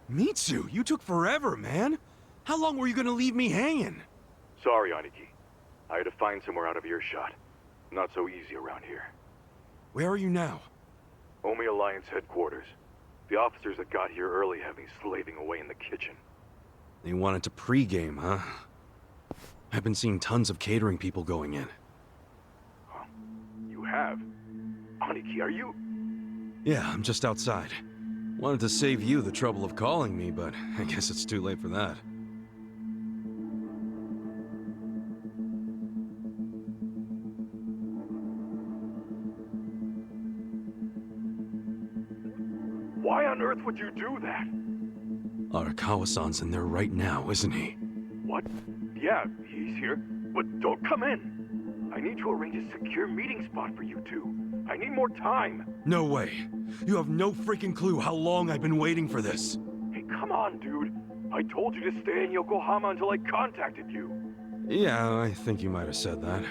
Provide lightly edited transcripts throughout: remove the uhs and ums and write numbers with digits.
Mitsu, you took forever, man. How long were you gonna leave me hanging? Sorry, Aniki. I had to find somewhere out of earshot. Not so easy around here. Where are you now? Omi Alliance headquarters. The officers that got here early have me slaving away in the kitchen. They wanted to pregame, huh? I've been seeing tons of catering people going in. Huh? You have? Aniki, are you? Yeah, I'm just outside. Wanted to save you the trouble of calling me, but I guess it's too late for that. Why on earth would you do that? Arakawa-san's in there right now, isn't he? What? Yeah, he's here. But don't come in. I need to arrange a secure meeting spot for you two. I need more time. No way. You have no freaking clue how long I've been waiting for this. Hey, come on, dude. I told you to stay in Yokohama until I contacted you. Yeah, I think you might have said that.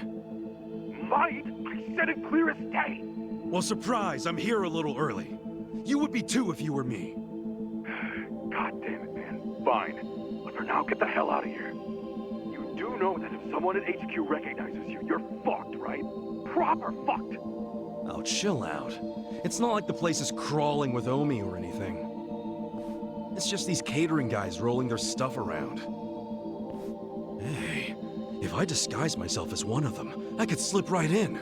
Might? I said it clear as day. Well, surprise, I'm here a little early. You would be too if you were me. God damn it, man. Fine. But for now, get the hell out of here. You do know that if someone at HQ recognizes you, you're fucked, right? Proper fucked. Oh, chill out. It's not like the place is crawling with Omi or anything. It's just these catering guys rolling their stuff around. Hey, if I disguise myself as one of them, I could slip right in.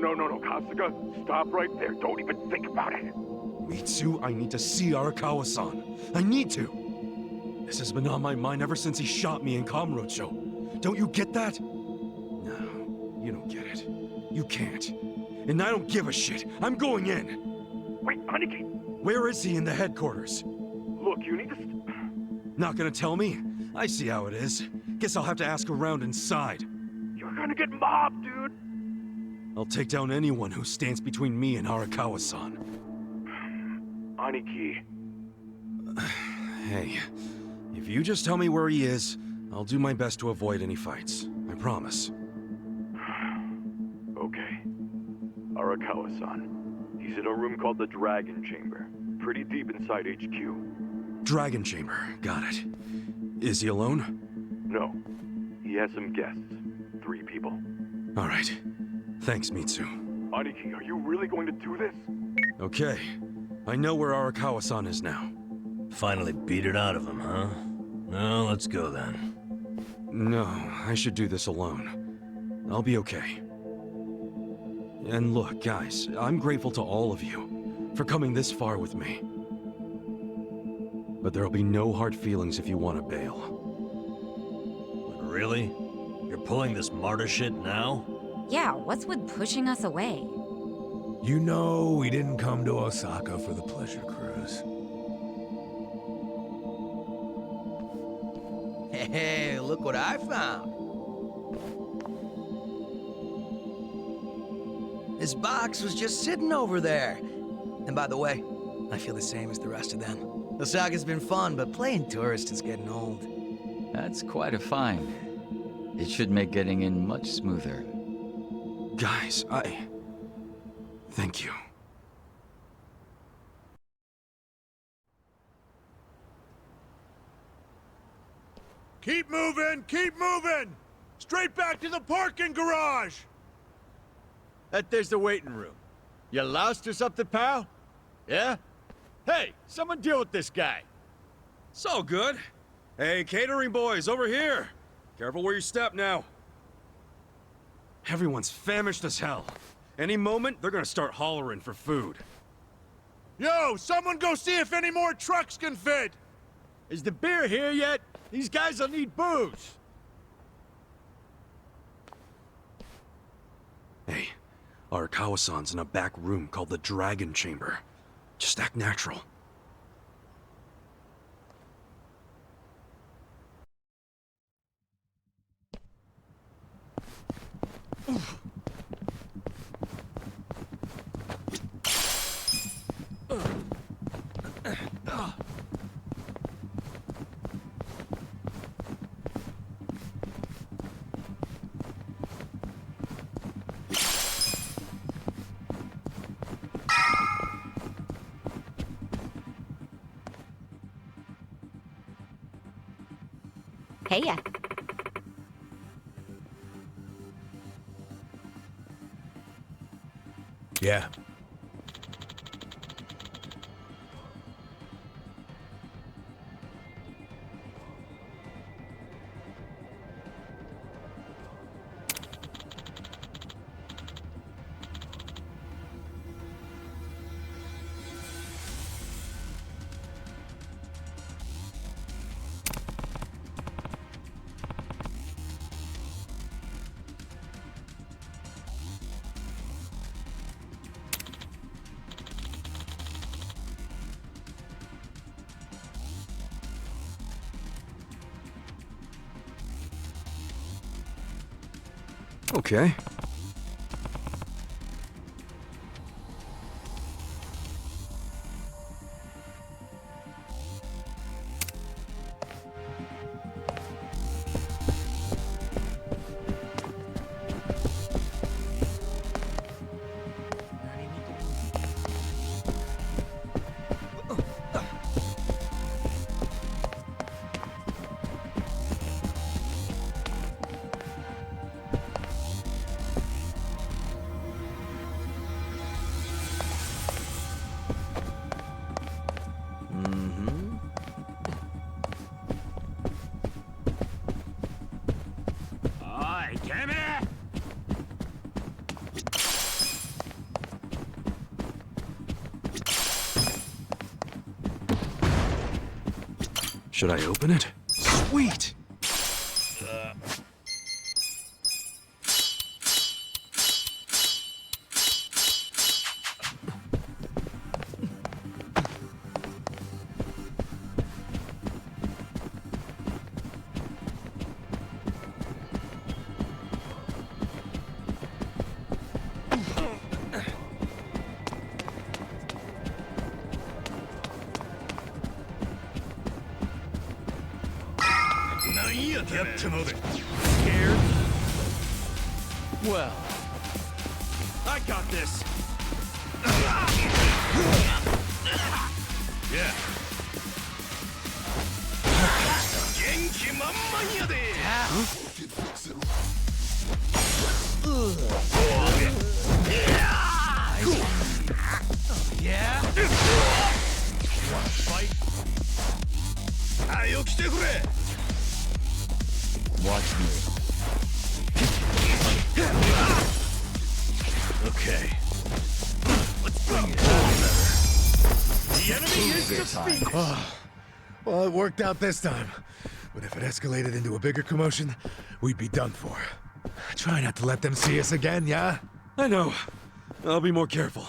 No, Kasuga. Stop right there. Don't even think about it. Mitsu, I need to see Arakawa-san. I need to. This has been on my mind ever since he shot me in Kamurocho. Don't you get that? No, you don't get it. You can't. And I don't give a shit. I'm going in. Wait, Aniki. Where is he in the headquarters? Look, you need to... Not gonna tell me? I see how it is. Guess I'll have to ask around inside. You're gonna get mobbed, dude. I'll take down anyone who stands between me and Arakawa-san. Aniki. Hey, if you just tell me where he is, I'll do my best to avoid any fights. I promise. Okay. Arakawa-san. He's in a room called the Dragon Chamber. Pretty deep inside HQ. Dragon Chamber, got it. Is he alone? No. He has some guests. 3 people. All right. Thanks, Mitsu. Aniki, are you really going to do this? Okay. I know where Arakawa-san is now. Finally beat it out of him, huh? No, let's go then. No, I should do this alone. I'll be okay. And look, guys, I'm grateful to all of you for coming this far with me. But there'll be no hard feelings if you want to bail. Really? You're pulling this martyr shit now? Yeah, what's with pushing us away? You know we didn't come to Osaka for the pleasure cruise. Hey, look what I found. This box was just sitting over there. And by the way, I feel the same as the rest of them. Osaka's been fun, but playing tourist is getting old. That's quite a find. It should make getting in much smoother. Guys, thank you. Keep moving! Keep moving! Straight back to the parking garage! There's the waiting room. You lost or something, pal? Yeah? Hey, someone deal with this guy. So good. Hey, catering boys, over here. Careful where you step now. Everyone's famished as hell. Any moment, they're gonna start hollering for food. Yo, someone go see if any more trucks can fit! Is the beer here yet? These guys will need booze. Hey, Arakawa-san's in a back room called the Dragon Chamber. Just act natural. Hey ya. Yeah. Okay. Should I open it? Sweet! Scared? Well, I got this. Yeah. Yeah? Wanna fight? watch me. Okay. Let's bring it. The enemy is defeated. Well, it worked out this time. But if it escalated into a bigger commotion, we'd be done for. Try not to let them see us again, yeah? I know. I'll be more careful.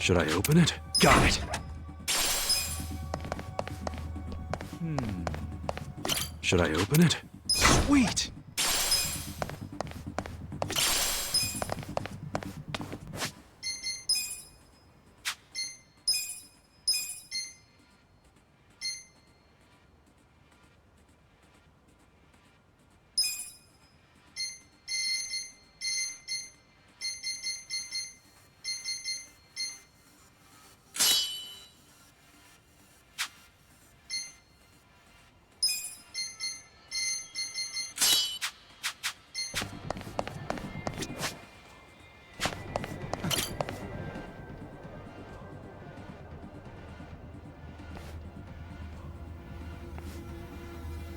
Should I open it? Got it! Should I open it? Sweet!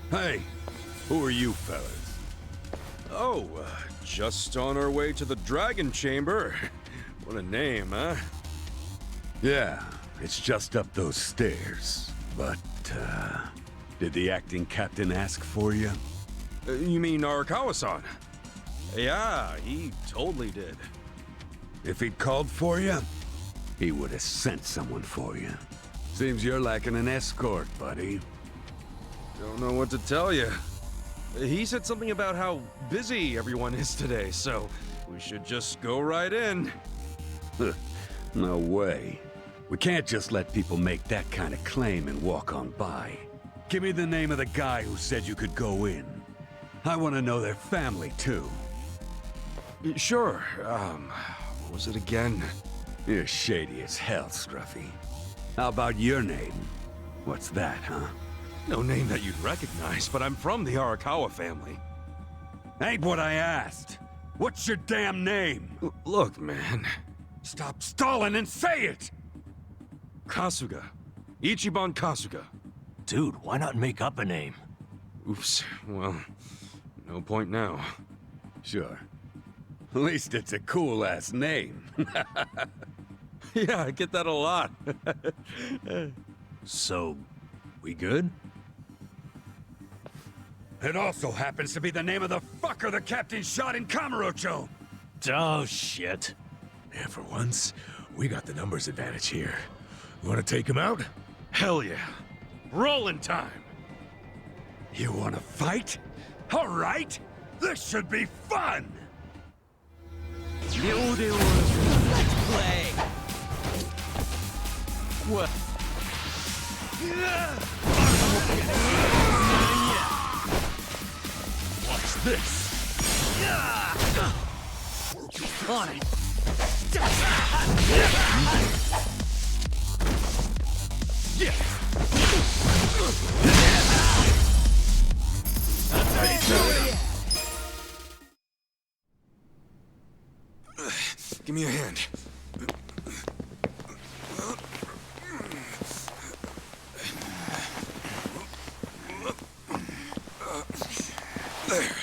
Hey, who are you fellas? Oh, just on our way to the Dragon Chamber. What a name, huh? Yeah, it's just up those stairs. But, did the acting captain ask for you? You mean Arakawa-san? Yeah, he totally did. If he'd called for you, he would have sent someone for you. Seems you're lacking an escort, buddy. Don't know what to tell you. He said something about how busy everyone is today, so we should just go right in. No way. We can't just let people make that kind of claim and walk on by. Give me the name of the guy who said you could go in. I want to know their family, too. Sure, what was it again? You're shady as hell, Scruffy. How about your name? What's that, huh? No name that you'd recognize, but I'm from the Arakawa family. Ain't what I asked. What's your damn name? Look, man. Stop stalling and say it! Kasuga. Ichiban Kasuga. Dude, why not make up a name? Oops, well, no point now. Sure. At least it's a cool-ass name. Yeah, I get that a lot. So, we good? It also happens to be the name of the fucker the captain shot in Kamurocho! Oh, shit. Yeah, for once, we got the numbers advantage here. You wanna take him out? Hell yeah. Rolling time. You wanna fight? All right! This should be fun! Let's play! What? Watch this! On it! Give me a hand. There.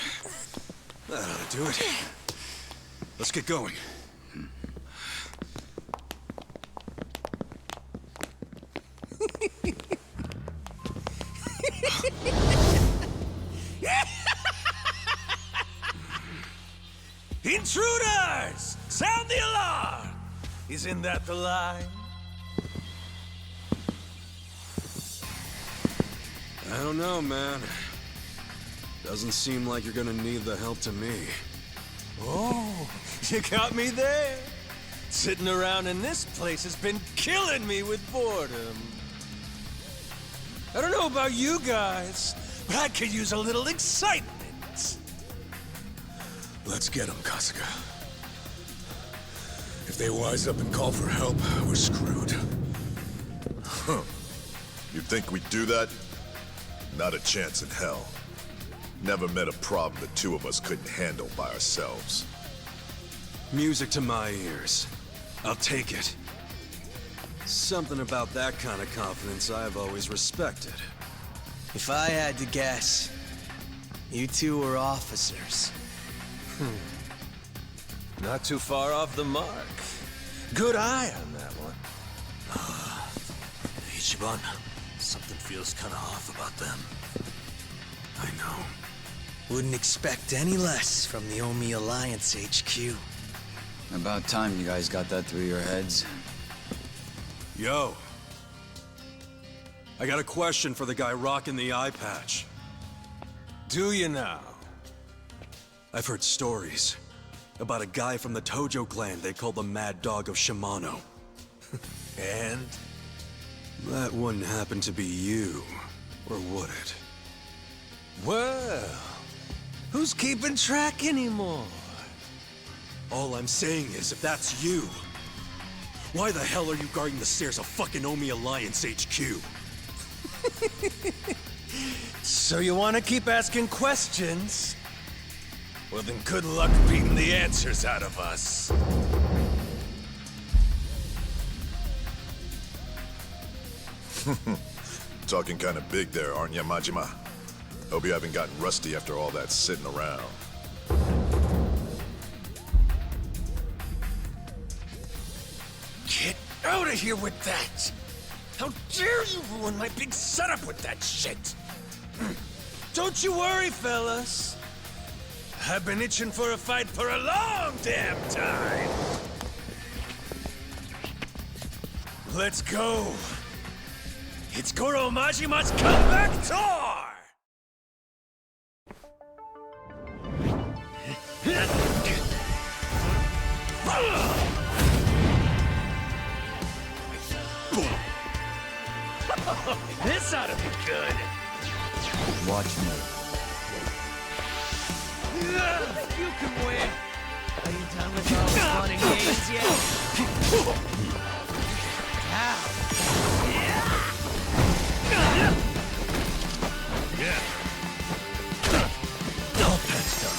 That ought to do it. Let's get going. Intruders! Sound the alarm! Isn't that the line? I don't know, man. Doesn't seem like you're gonna need the help to me. Oh, you got me there. Sitting around in this place has been killing me with boredom. I don't know about you guys, but I could use a little excitement. Let's get him, Kasuga. If they wise up and call for help, we're screwed. Huh. You think we'd do that? Not a chance in hell. Never met a problem the two of us couldn't handle by ourselves. Music to my ears. I'll take it. Something about that kind of confidence I've always respected. If I had to guess, you two were officers. Not too far off the mark. Good eye on that one. Ichiban, something feels kinda off about them. I know. Wouldn't expect any less from the Omi Alliance HQ. About time you guys got that through your heads. Yo. I got a question for the guy rocking the eye patch. Do you now? I've heard stories about a guy from the Tojo Clan they call the Mad Dog of Shimano. And? That wouldn't happen to be you, or would it? Well, who's keeping track anymore? All I'm saying is, if that's you, why the hell are you guarding the stairs of fucking Omi Alliance HQ? So you want to keep asking questions? Well then good luck beating the answers out of us. Talking kind of big there, aren't you, Majima? Hope you haven't gotten rusty after all that sitting around. Get out of here with that! How dare you ruin my big setup with that shit! Don't you worry, fellas. I've been itching for a fight for a long damn time. Let's go. It's Goro Majima's comeback tour! This ought to be good. Watch me. You can win. Are you done with all the fun and games yet? Ow. Yeah. All patched up.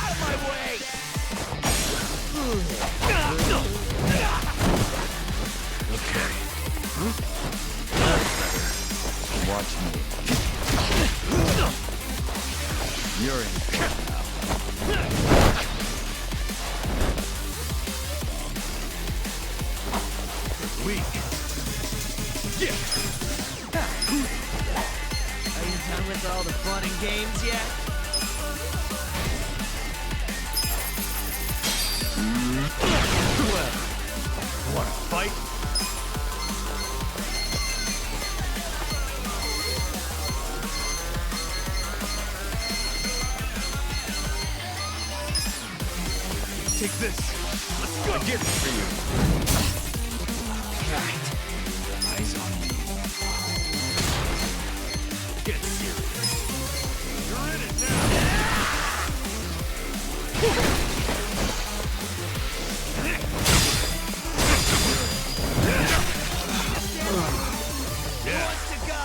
Out of my way! Okay. Watch me. You're in for it now. Weak. Yeah. Are you done with all the fun and games yet? Wanna fight? Take this. Let's go. Get it for you. Right. Eyes on me. Get serious. You're in it Who wants to go?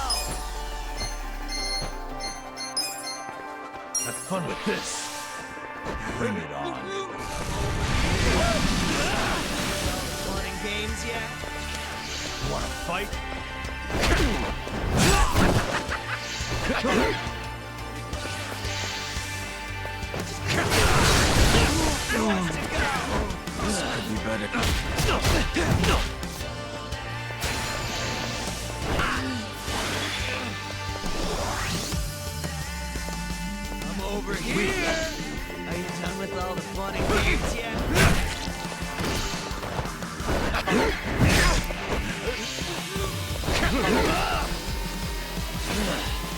Have fun with this. Bring it on. Fun and games yet? Wanna fight? Who wants to go? This could be better. I'm over here. Are you done with all the fun and games yet?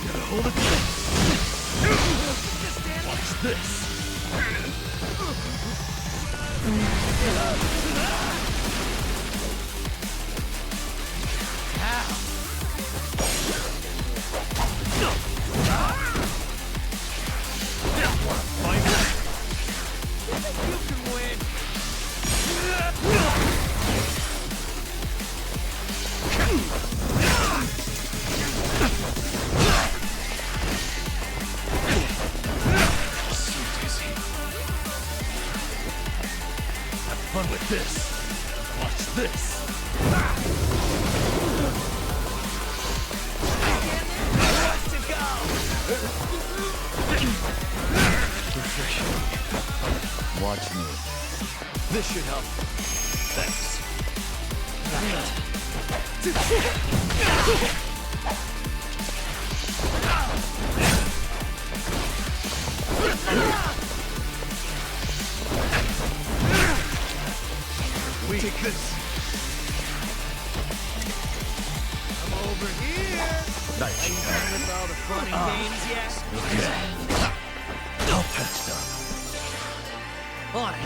Gotta hold it. Watch this. You can win. Have fun with this. Watch this. Who wants to go? Refreshing. Watch me. This should help. Thanks. We take this. I'm over here. Are you done with all the fun and games yet? Okay. All patched up. On it.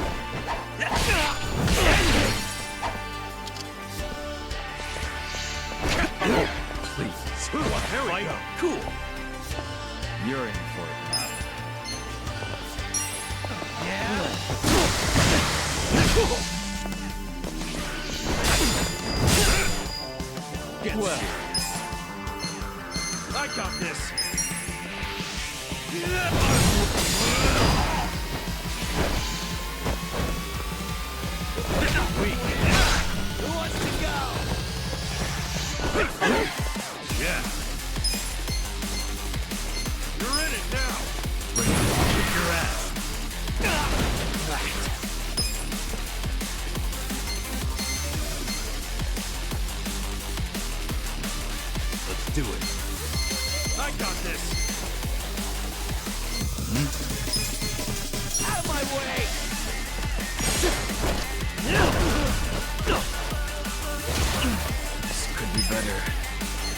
Please. There we go. Cool. You're in for it now. Yeah. Get serious. I got this. better.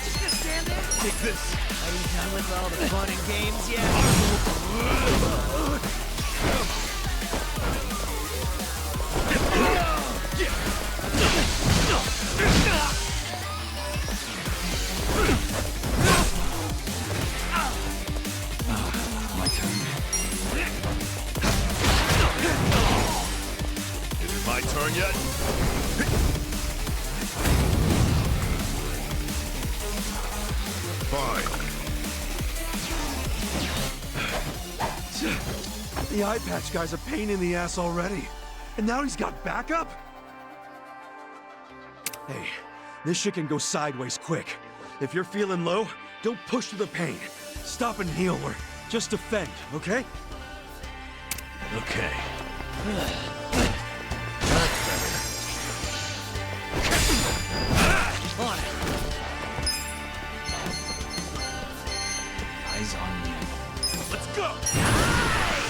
Just gonna stand there? Take this. Are you done with all the fun and games yet? My turn. Is it my turn yet? Fine. The eye patch guy's a pain in the ass already. And now he's got backup? Hey, this shit can go sideways quick. If you're feeling low, don't push through the pain. Stop and heal or just defend, okay? Okay. On it. Eyes on me. Let's go!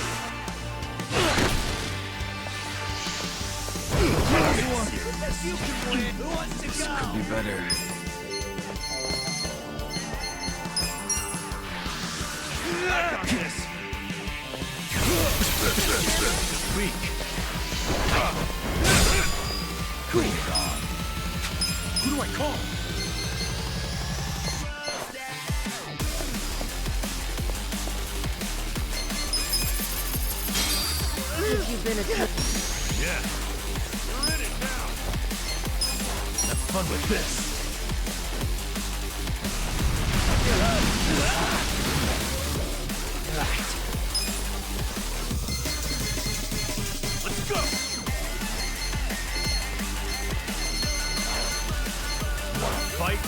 You can win. Who wants to go? Could be better. I got this. Weak. Bring it on. Who do I call? You've been a Yeah. You're in it now. Have fun with this. Let's go. Wanna fight?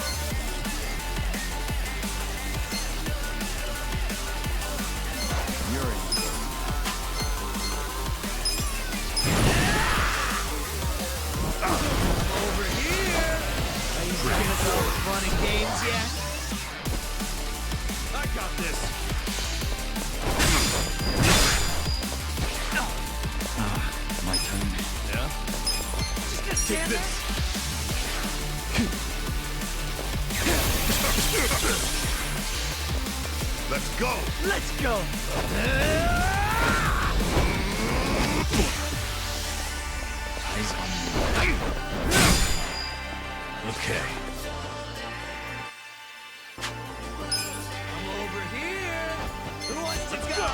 You're in. over here. Are you done with all the fun and games yet? I got this. My turn. Yeah? Just gonna Take stand this. Let's go! there? Let's go. Eyes on me. Okay. I'm over here. Who wants to go?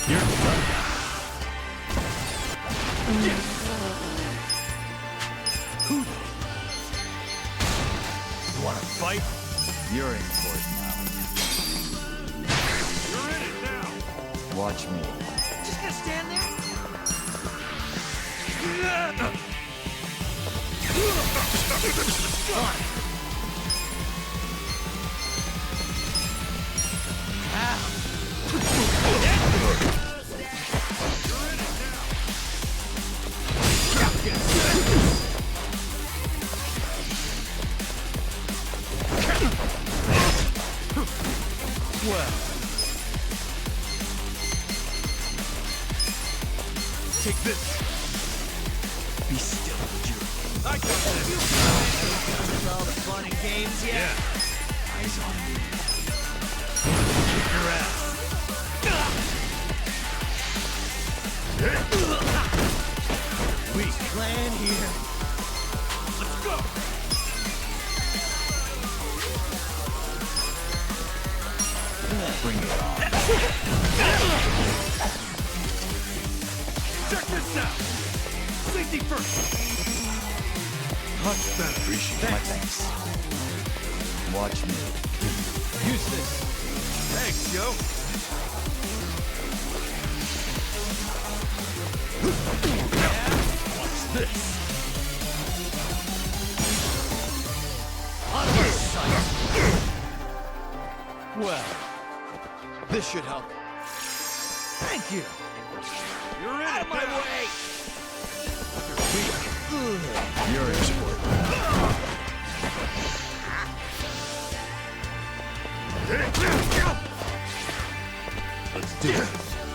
You're done. Who? You wanna fight? You're in for it now. You're in it now. Watch me. Just gonna stand there? Well. Take this. Be still, you. I got this. Done with all the fun and games yet? Yeah. Eyes on me. Kick your ass. Weak clan here. Let's go. Bring it on. Check this out. Safety first. Much better. Appreciate My it. thanks. Watch me. Use this. Thanks, yo. What's this? Well, this should help. Thank you. You're in Out it of my now. way. You're in for it. Let's do it.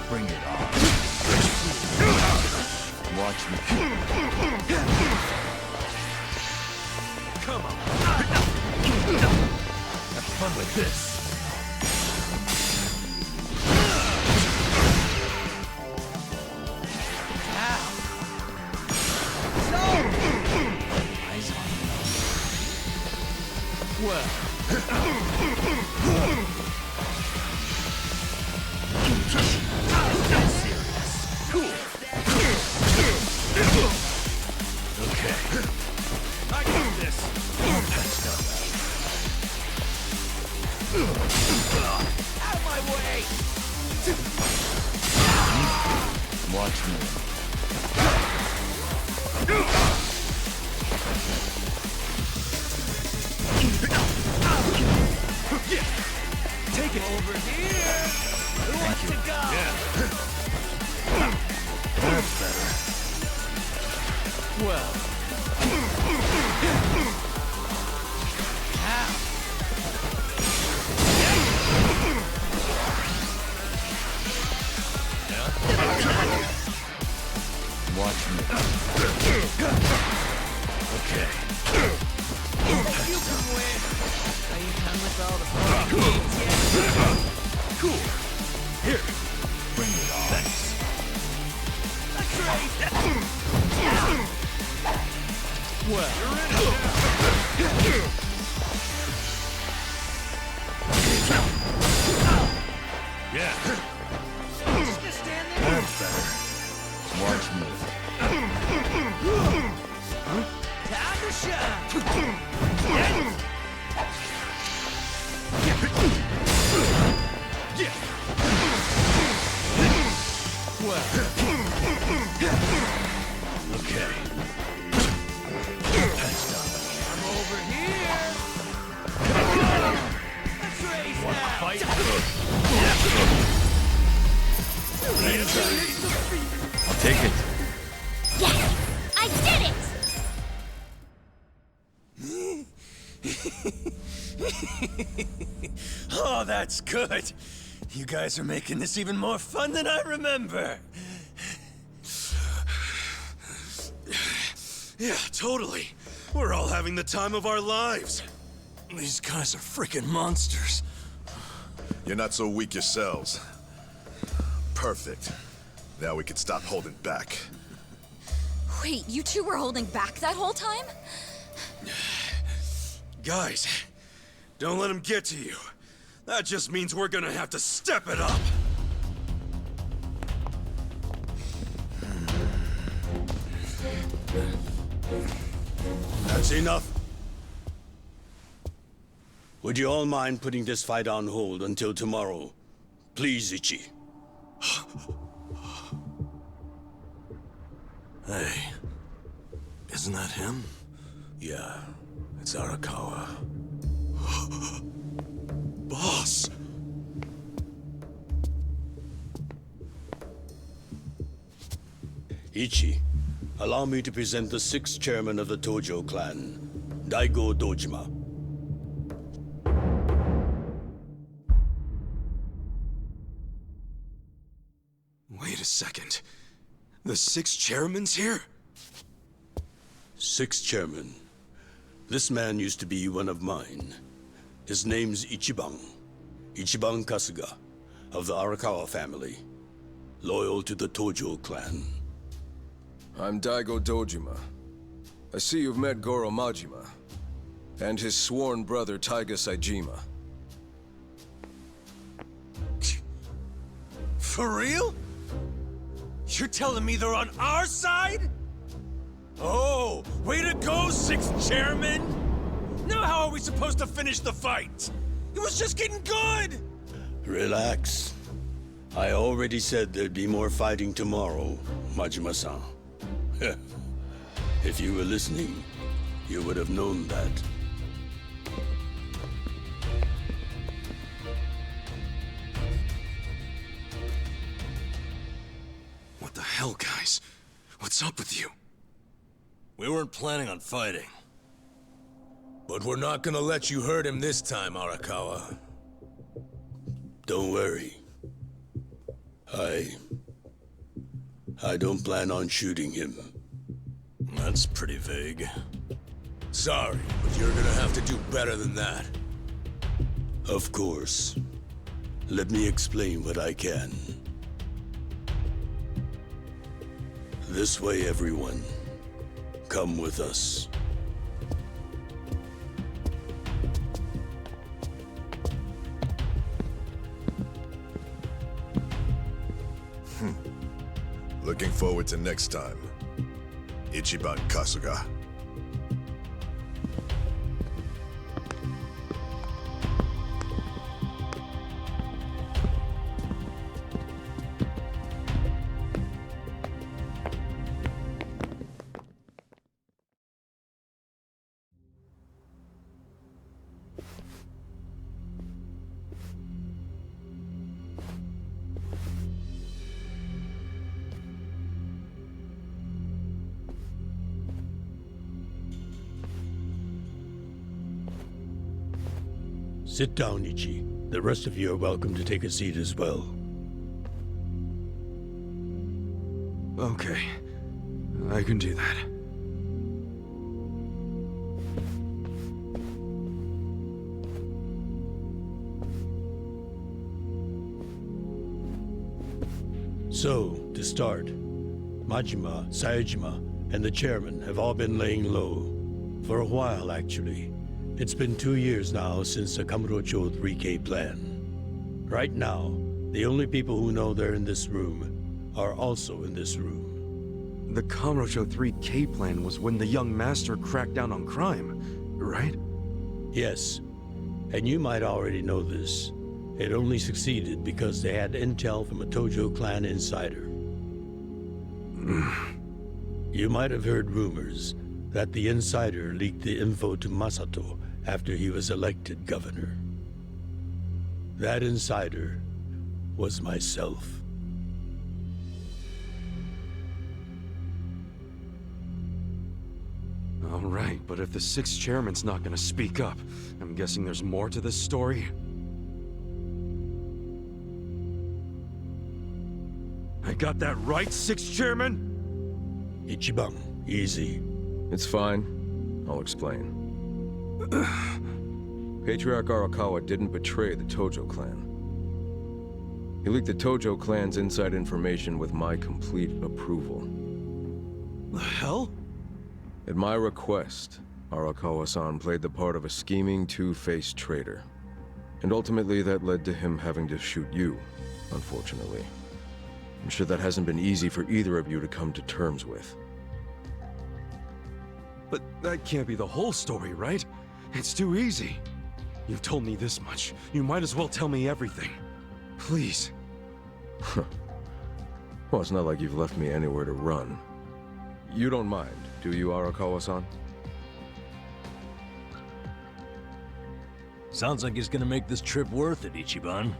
Bring it on. Watch me. Come on. Have fun with this. Eyes on me. Well. Serious. Cool. Okay. I got this. Patched up. Out of my way! Watch me. Take it over here. Who wants to go? Yeah. That's better. Well. Watch me. Okay. You can win. Are you done with all the fun games yet? Cool. Here. Bring it on. Thanks. That's right. Well. Yeah. Just stand there. That's better. Watch me. Time to shine. Well. Okay. Patched up. I'm over here. Let's race now. Fight. I'll take it. Yes! I did it! Oh, that's good. You guys are making this even more fun than I remember. Yeah, totally. We're all having the time of our lives. These guys are freaking monsters. You're not so weak yourselves. Perfect. Now we can stop holding back. Wait, you two were holding back that whole time? Guys, don't let him get to you. That just means we're gonna have to step it up. That's enough. Would you all mind putting this fight on hold until tomorrow? Please, Ichi. Hey, isn't that him? Yeah, it's Arakawa. Boss! Ichi, allow me to present the 6th chairman of the Tojo Clan, Daigo Dojima. Wait a second. The 6 chairman's here? 6th chairman. This man used to be one of mine. His name's Ichiban. Ichiban Kasuga, of the Arakawa family. Loyal to the Tojo Clan. I'm Daigo Dojima. I see you've met Goro Majima, and his sworn brother Taiga Saejima. For real? You're telling me they're on our side? Oh, way to go, 6th chairman! Now how are we supposed to finish the fight? It was just getting good! Relax. I already said there'd be more fighting tomorrow, Majima-san. If you were listening, you would have known that. What the hell, guys? What's up with you? We weren't planning on fighting. But we're not gonna let you hurt him this time, Arakawa. Don't worry. I don't plan on shooting him. That's pretty vague. Sorry, but you're gonna have to do better than that. Of course. Let me explain what I can. This way, everyone. Come with us. Looking forward to next time. Ichiban Kasuga. Sit down, Ichi. The rest of you are welcome to take a seat as well. Okay. I can do that. So, to start, Majima, Saejima, and the chairman have all been laying low. For a while, actually. It's been 2 years now since the Kamurocho 3K plan. Right now, the only people who know they're in this room are also in this room. The Kamurocho 3K plan was when the young master cracked down on crime, right? Yes, and you might already know this. It only succeeded because they had intel from a Tojo Clan insider. You might have heard rumors that the insider leaked the info to Masato after he was elected governor. That insider was myself. All right, but if the sixth chairman's not gonna speak up, I'm guessing there's more to this story? I got that right, sixth chairman? Ichiban, easy. It's fine. I'll explain. Patriarch Arakawa didn't betray the Tojo Clan. He leaked the Tojo Clan's inside information with my complete approval. The hell? At my request, Arakawa-san played the part of a scheming, two-faced traitor. And ultimately that led to him having to shoot you, unfortunately. I'm sure that hasn't been easy for either of you to come to terms with. But that can't be the whole story, right? It's too easy. You've told me this much. You might as well tell me everything. Please. Well, it's not like you've left me anywhere to run. You don't mind, do you, Arakawa-san? Sounds like it's gonna make this trip worth it, Ichiban.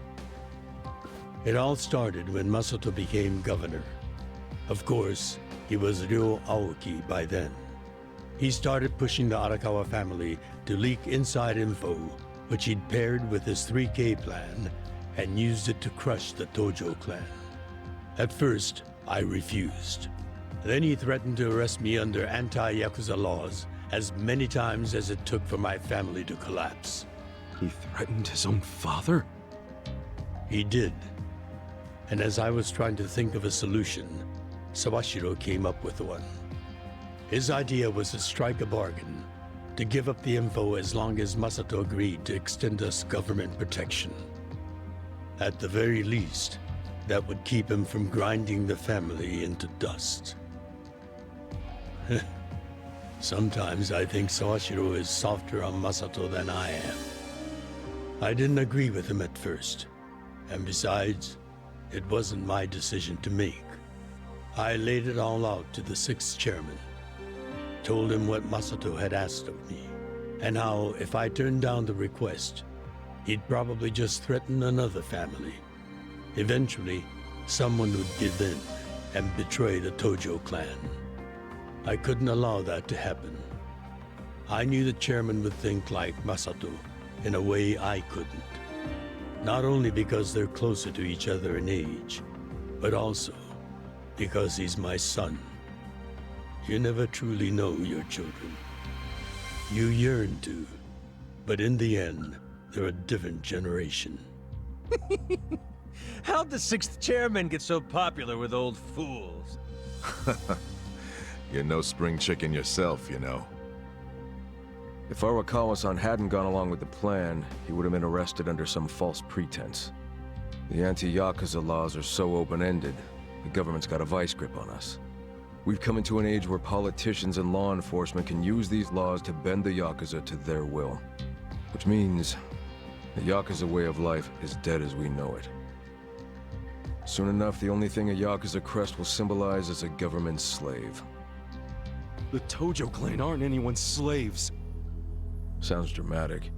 It all started when Masato became governor. Of course, he was Ryo Aoki by then. He started pushing the Arakawa family to leak inside info, which he'd paired with his 3K plan, and used it to crush the Tojo Clan. At first, I refused. Then he threatened to arrest me under anti-Yakuza laws as many times as it took for my family to collapse. He threatened his own father? He did. And as I was trying to think of a solution, Sawashiro came up with one. His idea was to strike a bargain, to give up the info as long as Masato agreed to extend us government protection. At the very least, that would keep him from grinding the family into dust. Sometimes I think Sawashiro is softer on Masato than I am. I didn't agree with him at first, and besides, it wasn't my decision to make. I laid it all out to the sixth chairman. Told him what Masato had asked of me, and how if I turned down the request, he'd probably just threaten another family. Eventually, someone would give in and betray the Tojo Clan. I couldn't allow that to happen. I knew the chairman would think like Masato in a way I couldn't. Not only because they're closer to each other in age, but also because he's my son. You never truly know your children. You yearn to. But in the end, they're a different generation. How'd the 6th chairman get so popular with old fools? You're no spring chicken yourself, you know. If Arakawa-san hadn't gone along with the plan, he would have been arrested under some false pretense. The anti-Yakuza laws are so open-ended, the government's got a vice grip on us. We've come into an age where politicians and law enforcement can use these laws to bend the Yakuza to their will. Which means, the Yakuza way of life is dead as we know it. Soon enough, the only thing a Yakuza crest will symbolize is a government slave. The Tojo Clan aren't anyone's slaves. Sounds dramatic.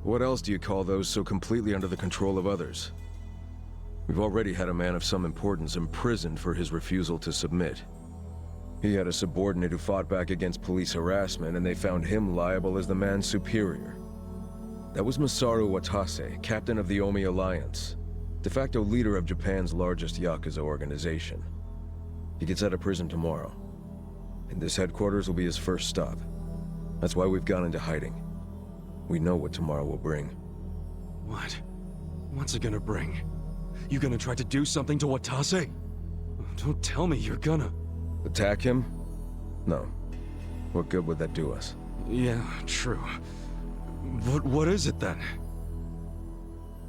What else do you call those so completely under the control of others? We've already had a man of some importance imprisoned for his refusal to submit. He had a subordinate who fought back against police harassment, and they found him liable as the man's superior. That was Masaru Watase, captain of the Omi Alliance, de facto leader of Japan's largest Yakuza organization. He gets out of prison tomorrow, and this headquarters will be his first stop. That's why we've gone into hiding. We know what tomorrow will bring. What? What's it gonna bring? You gonna try to do something to Watase? Don't tell me you're gonna... Attack him? No. What good would that do us? Yeah, true. What is it then?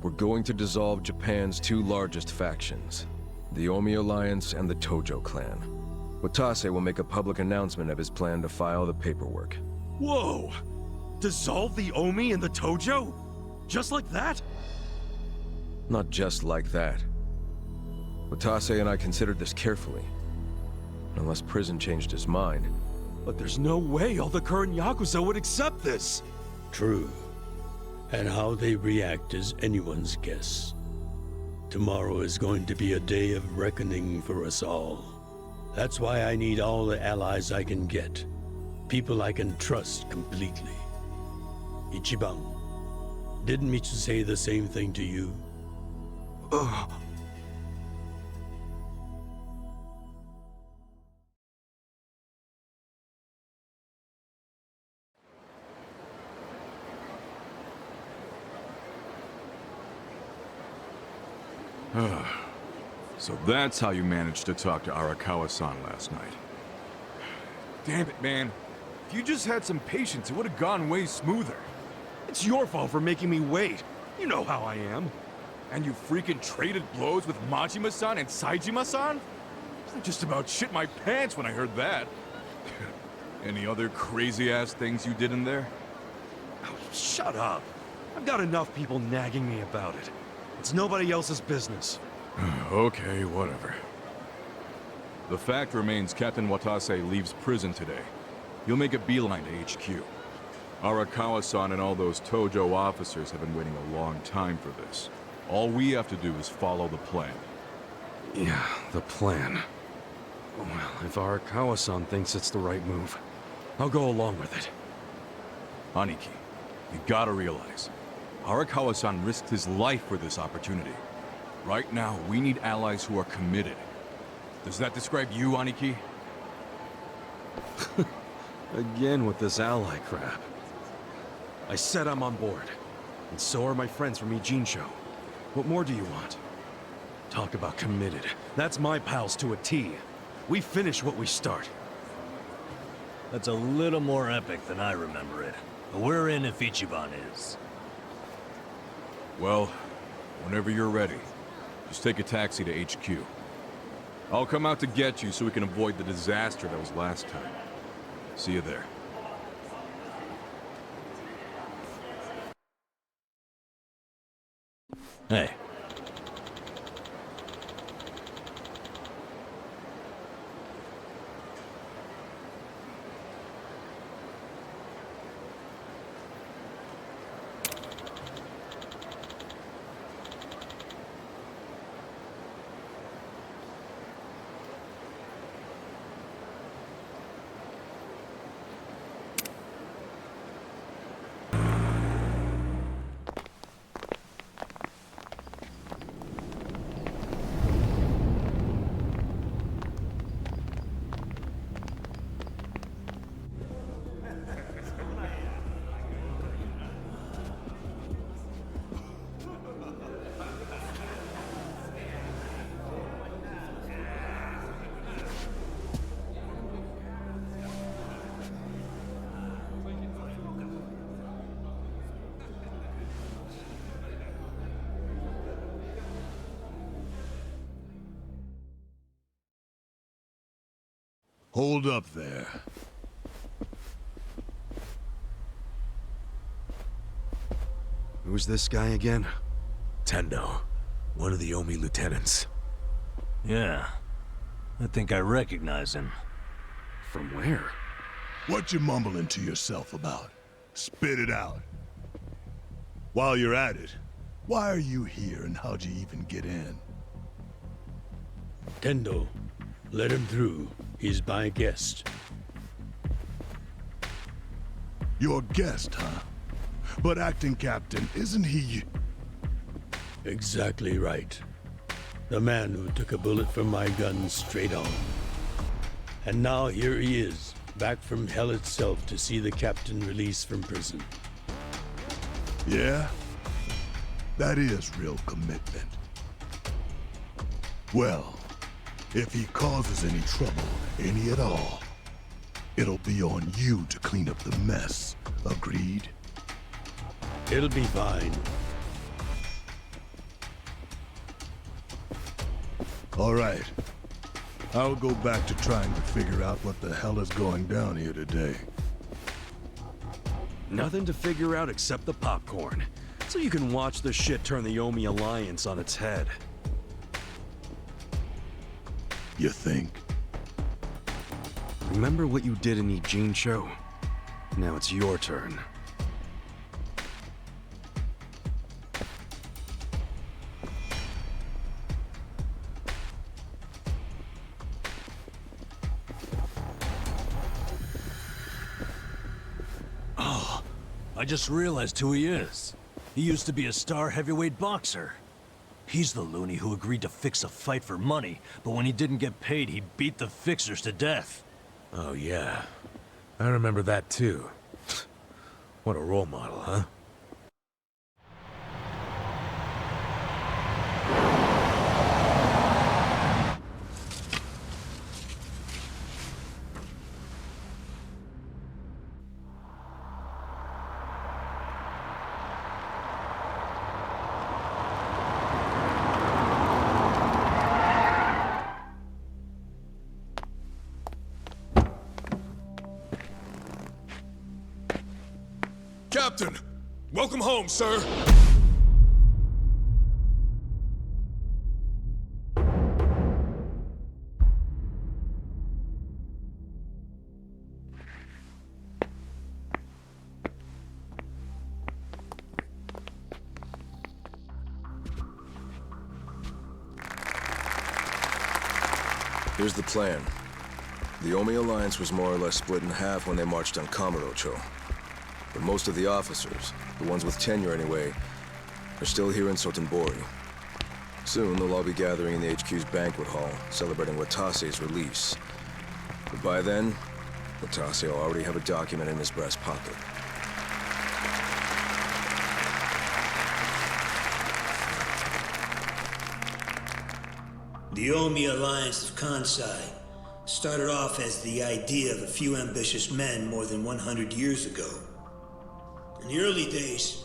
We're going to dissolve Japan's two largest factions, the Omi Alliance and the Tojo Clan. Watase will make a public announcement of his plan to file the paperwork. Whoa! Dissolve the Omi and the Tojo? Just like that? Not just like that. Watase and I considered this carefully. Unless prison changed his mind. But there's no way all the current Yakuza would accept this! True. And how they react is anyone's guess. Tomorrow is going to be a day of reckoning for us all. That's why I need all the allies I can get. People I can trust completely. Ichiban, didn't Michu say the same thing to you? Ugh. So that's how you managed to talk to Arakawa-san last night. Damn it, man. If you just had some patience, it would have gone way smoother. It's your fault for making me wait. You know how I am. And you freaking traded blows with Majima-san and Saejima-san? I just about shit my pants when I heard that. Any other crazy-ass things you did in there? Oh, shut up. I've got enough people nagging me about it. It's nobody else's business. Okay, whatever. The fact remains Captain Watase leaves prison today. He'll make a beeline to HQ. Arakawa-san and all those Tojo officers have been waiting a long time for this. All we have to do is follow the plan. Yeah, the plan. Well, if Arakawa-san thinks it's the right move, I'll go along with it. Aniki, you gotta realize, Arakawa-san risked his life for this opportunity. Right now, we need allies who are committed. Does that describe you, Aniki? Again with this ally crap. I said I'm on board. And so are my friends from Ijincho. What more do you want? Talk about committed. That's my pals to a T. We finish what we start. That's a little more epic than I remember it. But we're in if Ichiban is. Well, whenever you're ready, just take a taxi to HQ. I'll come out to get you so we can avoid the disaster that was last time. See you there. Hey. Hold up there. Who's this guy again? Tendo, one of the Omi lieutenants. Yeah. I think I recognize him. From where? What you mumbling to yourself about? Spit it out. While you're at it, why are you here and how'd you even get in? Tendo, let him through. He's my guest. Your guest, huh? But acting captain, isn't he... Exactly right. The man who took a bullet from my gun straight on. And now here he is, back from hell itself to see the captain released from prison. Yeah? That is real commitment. Well, if he causes any trouble, any at all, it'll be on you to clean up the mess. Agreed? It'll be fine. All right. I'll go back to trying to figure out what the hell is going down here today. Nothing to figure out except the popcorn. So you can watch the shit turn the Omi Alliance on its head. You think? Remember what you did in Ijincho? Now it's your turn. Oh, I just realized who he is. He used to be a star heavyweight boxer. He's the loony who agreed to fix a fight for money, but when he didn't get paid, he beat the fixers to death. Oh, yeah. I remember that, too. What a role model, huh? Captain! Welcome home, sir! Here's the plan. The Omi Alliance was more or less split in half when they marched on Kamurocho. But most of the officers, the ones with tenure anyway, are still here in Sotenbori. Soon they'll all be gathering in the HQ's banquet hall, celebrating Watase's release. But by then, Watase will already have a document in his breast pocket. The Omi Alliance of Kansai started off as the idea of a few ambitious men more than 100 years ago. In the early days,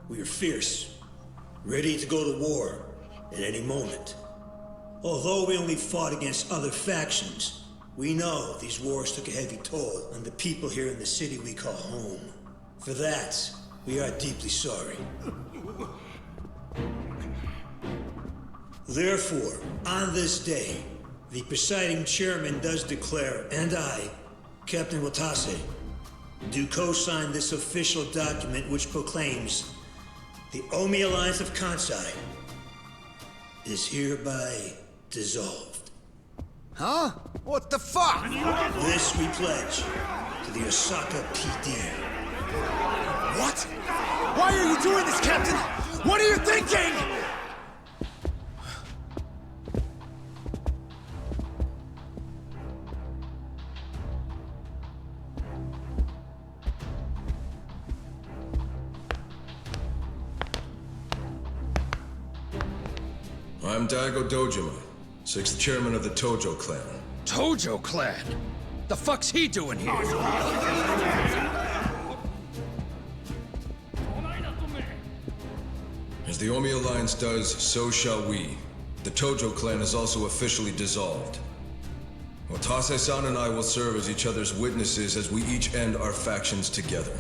we were fierce, ready to go to war at any moment. Although we only fought against other factions, we know these wars took a heavy toll on the people here in the city we call home. For that, we are deeply sorry. Therefore, on this day, the presiding chairman does declare, and I, Captain Watase, do co-sign this official document which proclaims the Omi Alliance of Kansai is hereby dissolved. Huh? What the fuck? This we pledge to the Osaka PD. What? Why are you doing this, Captain? What are you thinking? I'm Daigo Dojima, 6th chairman of the Tojo Clan. Tojo Clan? The fuck's he doing here? As the Omi Alliance does, so shall we. The Tojo Clan is also officially dissolved. Watase-san and I will serve as each other's witnesses as we each end our factions together.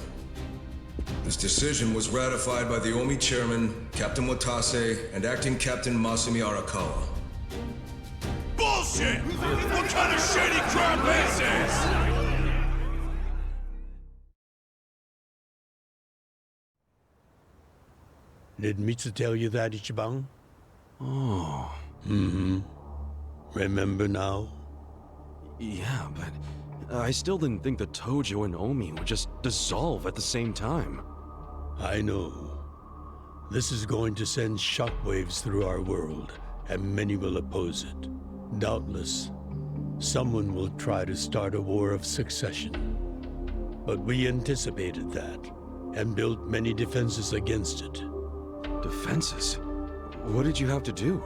This decision was ratified by the Omi chairman, Captain Watase, and acting Captain Masumi Arakawa. Bullshit! What kind of shady crap is this? Did Mitsu tell you that, Ichiban? Oh. Mm-hmm. Remember now? Yeah, but I still didn't think the Tojo and Omi would just dissolve at the same time. I know. This is going to send shockwaves through our world, and many will oppose it. Doubtless, someone will try to start a war of succession. But we anticipated that, and built many defenses against it. Defenses? What did you have to do?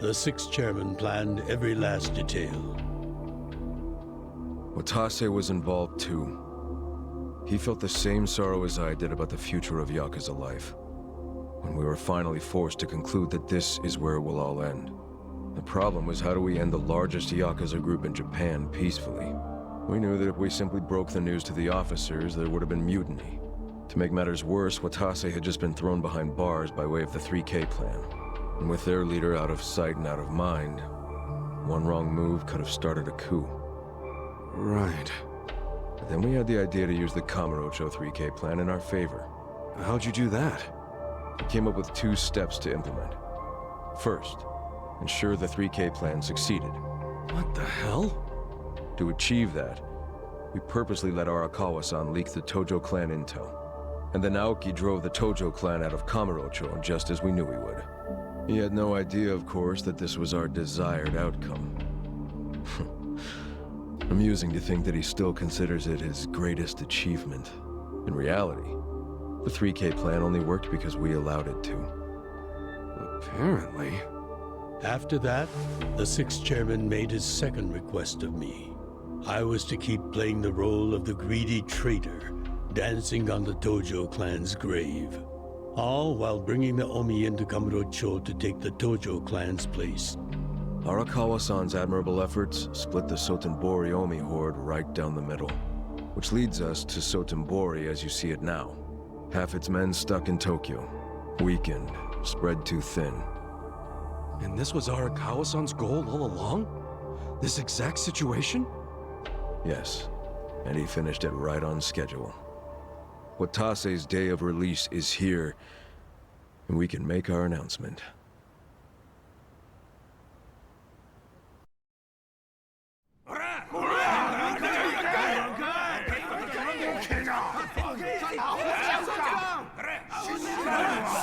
The sixth chairman planned every last detail. Watase was involved too. He felt the same sorrow as I did about the future of Yakuza life. When we were finally forced to conclude that this is where it will all end. The problem was, how do we end the largest Yakuza group in Japan peacefully? We knew that if we simply broke the news to the officers, there would have been mutiny. To make matters worse, Watase had just been thrown behind bars by way of the 3K plan. And with their leader out of sight and out of mind, one wrong move could have started a coup. Right. But then we had the idea to use the Kamurocho 3K plan in our favor. How'd you do that? We came up with 2 steps to implement. First, ensure the 3K plan succeeded. What the hell? To achieve that, we purposely let Arakawa-san leak the Tojo Clan intel. And then Aoki drove the Tojo Clan out of Kamurocho just as we knew he would. He had no idea, of course, that this was our desired outcome. Amusing to think that he still considers it his greatest achievement. In reality, the 3K plan only worked because we allowed it to. Apparently. After that, the sixth chairman made his second request of me. I was to keep playing the role of the greedy traitor, dancing on the Tojo Clan's grave. All while bringing the Omi into Kamurocho to take the Tojo Clan's place. Arakawa-san's admirable efforts split the Sotenbori Omi horde right down the middle. Which leads us to Sotenbori as you see it now. Half its men stuck in Tokyo, weakened, spread too thin. And this was Arakawa-san's goal all along? This exact situation? Yes, and he finished it right on schedule. Watase's day of release is here, and we can make our announcement.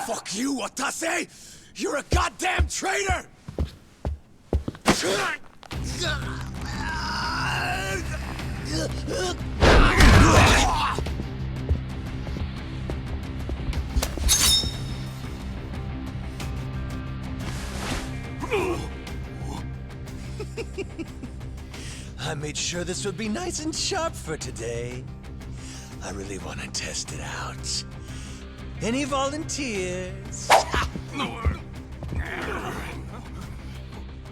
Fuck you, Watase! You're a goddamn traitor! I made sure this would be nice and sharp for today. I really want to test it out. Any volunteers?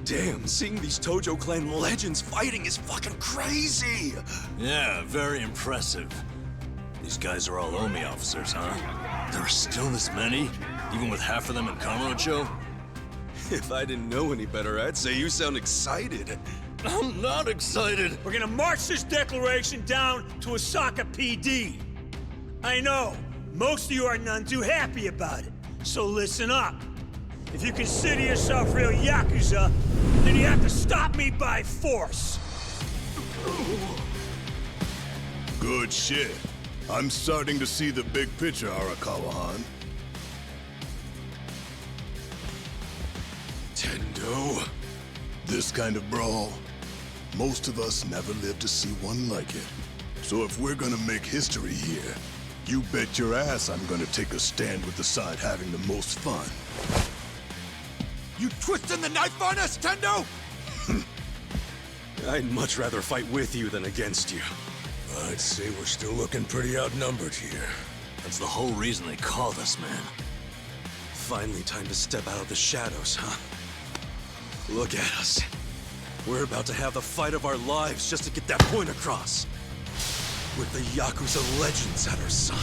Damn, seeing these Tojo Clan legends fighting is fucking crazy! Yeah, very impressive. These guys are all Omi officers, huh? There are still this many? Even with half of them in Kamurocho? If I didn't know any better, I'd say you sound excited. I'm not excited! We're gonna march this declaration down to Osaka PD. I know, most of you are none too happy about it, so listen up. If you consider yourself real Yakuza, then you have to stop me by force. Good shit. I'm starting to see the big picture, Arakawa-han. Tendo. This kind of brawl, most of us never lived to see one like it. So if we're gonna make history here, you bet your ass I'm gonna take a stand with the side having the most fun. You twisting the knife on us, Tendo? I'd much rather fight with you than against you. I'd say we're still looking pretty outnumbered here. That's the whole reason they called us, man. Finally time to step out of the shadows, huh? Look at us. We're about to have the fight of our lives just to get that point across. With the Yakuza legends at our side.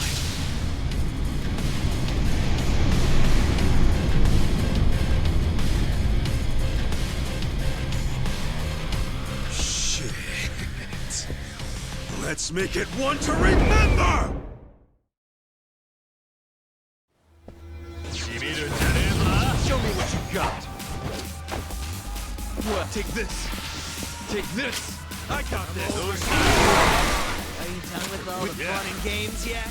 Shit. Let's make it one to remember! Show me what you got. What? Take this. Take this. I got this. Are you done with all the fun and games yet?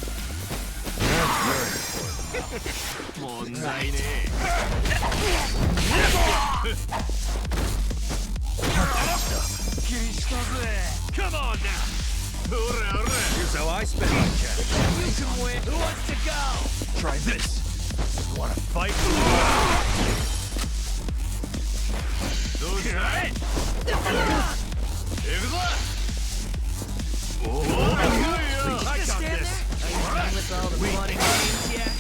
Come on now. Here's how I spend my cash. You can win. Who wants to go? Try this. Want to fight? I got this. Are you done with all the fun and games yet?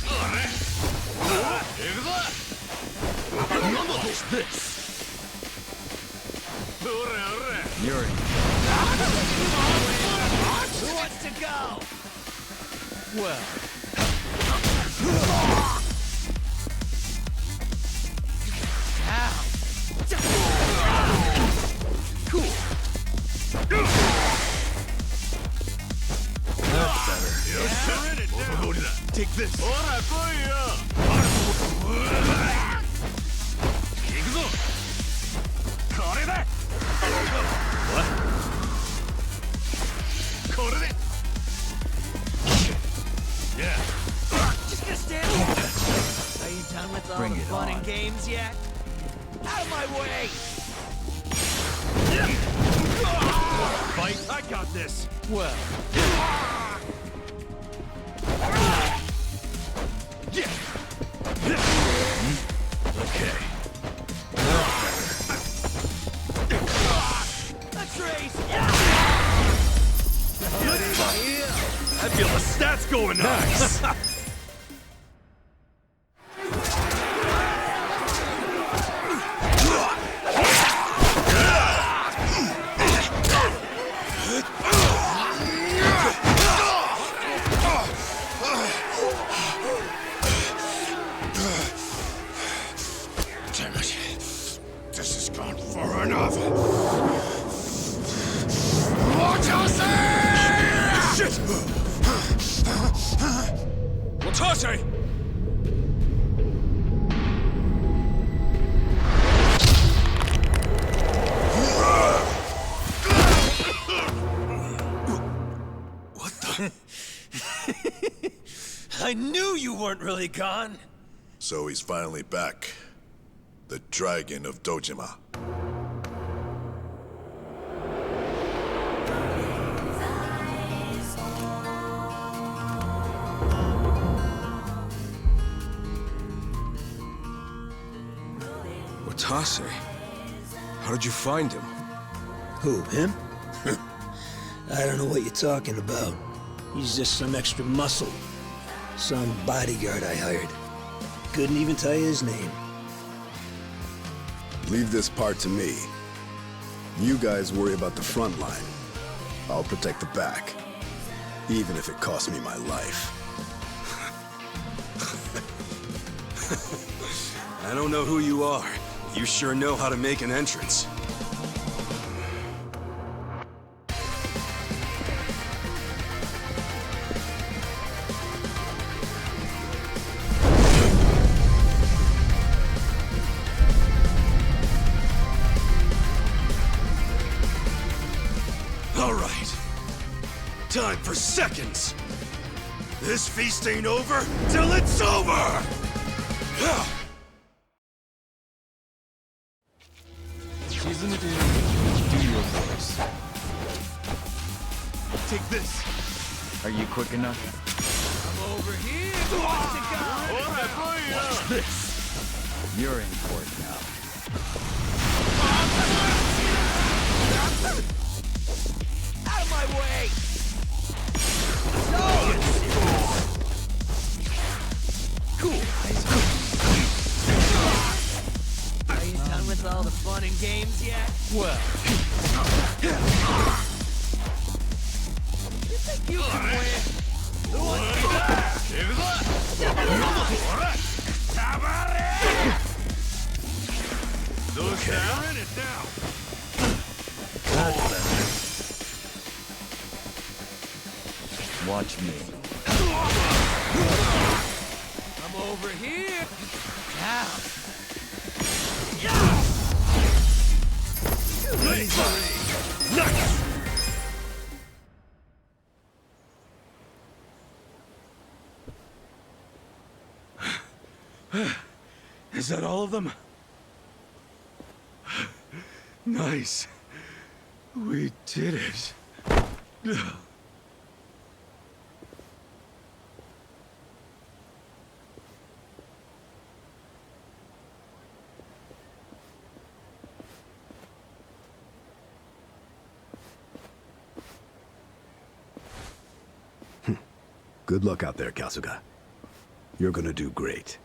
What's this? You're in. Who wants to go? Well. Cool. That's better. Take this. Yeah. Just gonna stand there. Are you done with all the fun and games yet? Out of my way! Fight. I got this. Well. Yeah. Okay. Let's race! I feel the stats going nice. Damn it. This has gone far enough. Shit! Watase! What the? I knew you weren't really gone. So he's finally back. The Dragon of Dojima. Watase? How did you find him? Who, him? I don't know what you're talking about. He's just some extra muscle. Some bodyguard I hired. Couldn't even tell you his name. Leave this part to me. You guys worry about the front line. I'll protect the back. Even if it costs me my life. I don't know who you are. You sure know how to make an entrance. All right. Time for seconds. This feast ain't over till it's over! Do your voice. Take this. Are you quick enough? I'm over here! Who wants to go? What's this? You're in for it now. Out of my way! Cool. Are you done with all the fun and games yet? Well. You think you can win? Watch me. I'm over here. Now. Is that all of them? Nice. We did it. Good luck out there, Kasuga. You're gonna do great.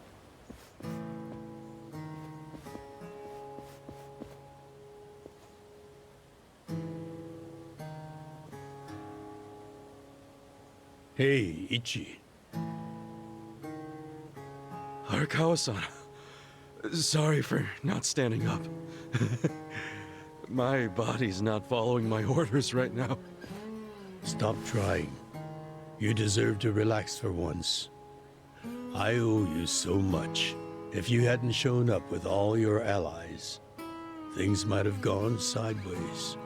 Hey, Ichi. Arakawa-san. Sorry for not standing up. My body's not following my orders right now. Stop trying. You deserve to relax for once. I owe you so much. If you hadn't shown up with all your allies, things might have gone sideways.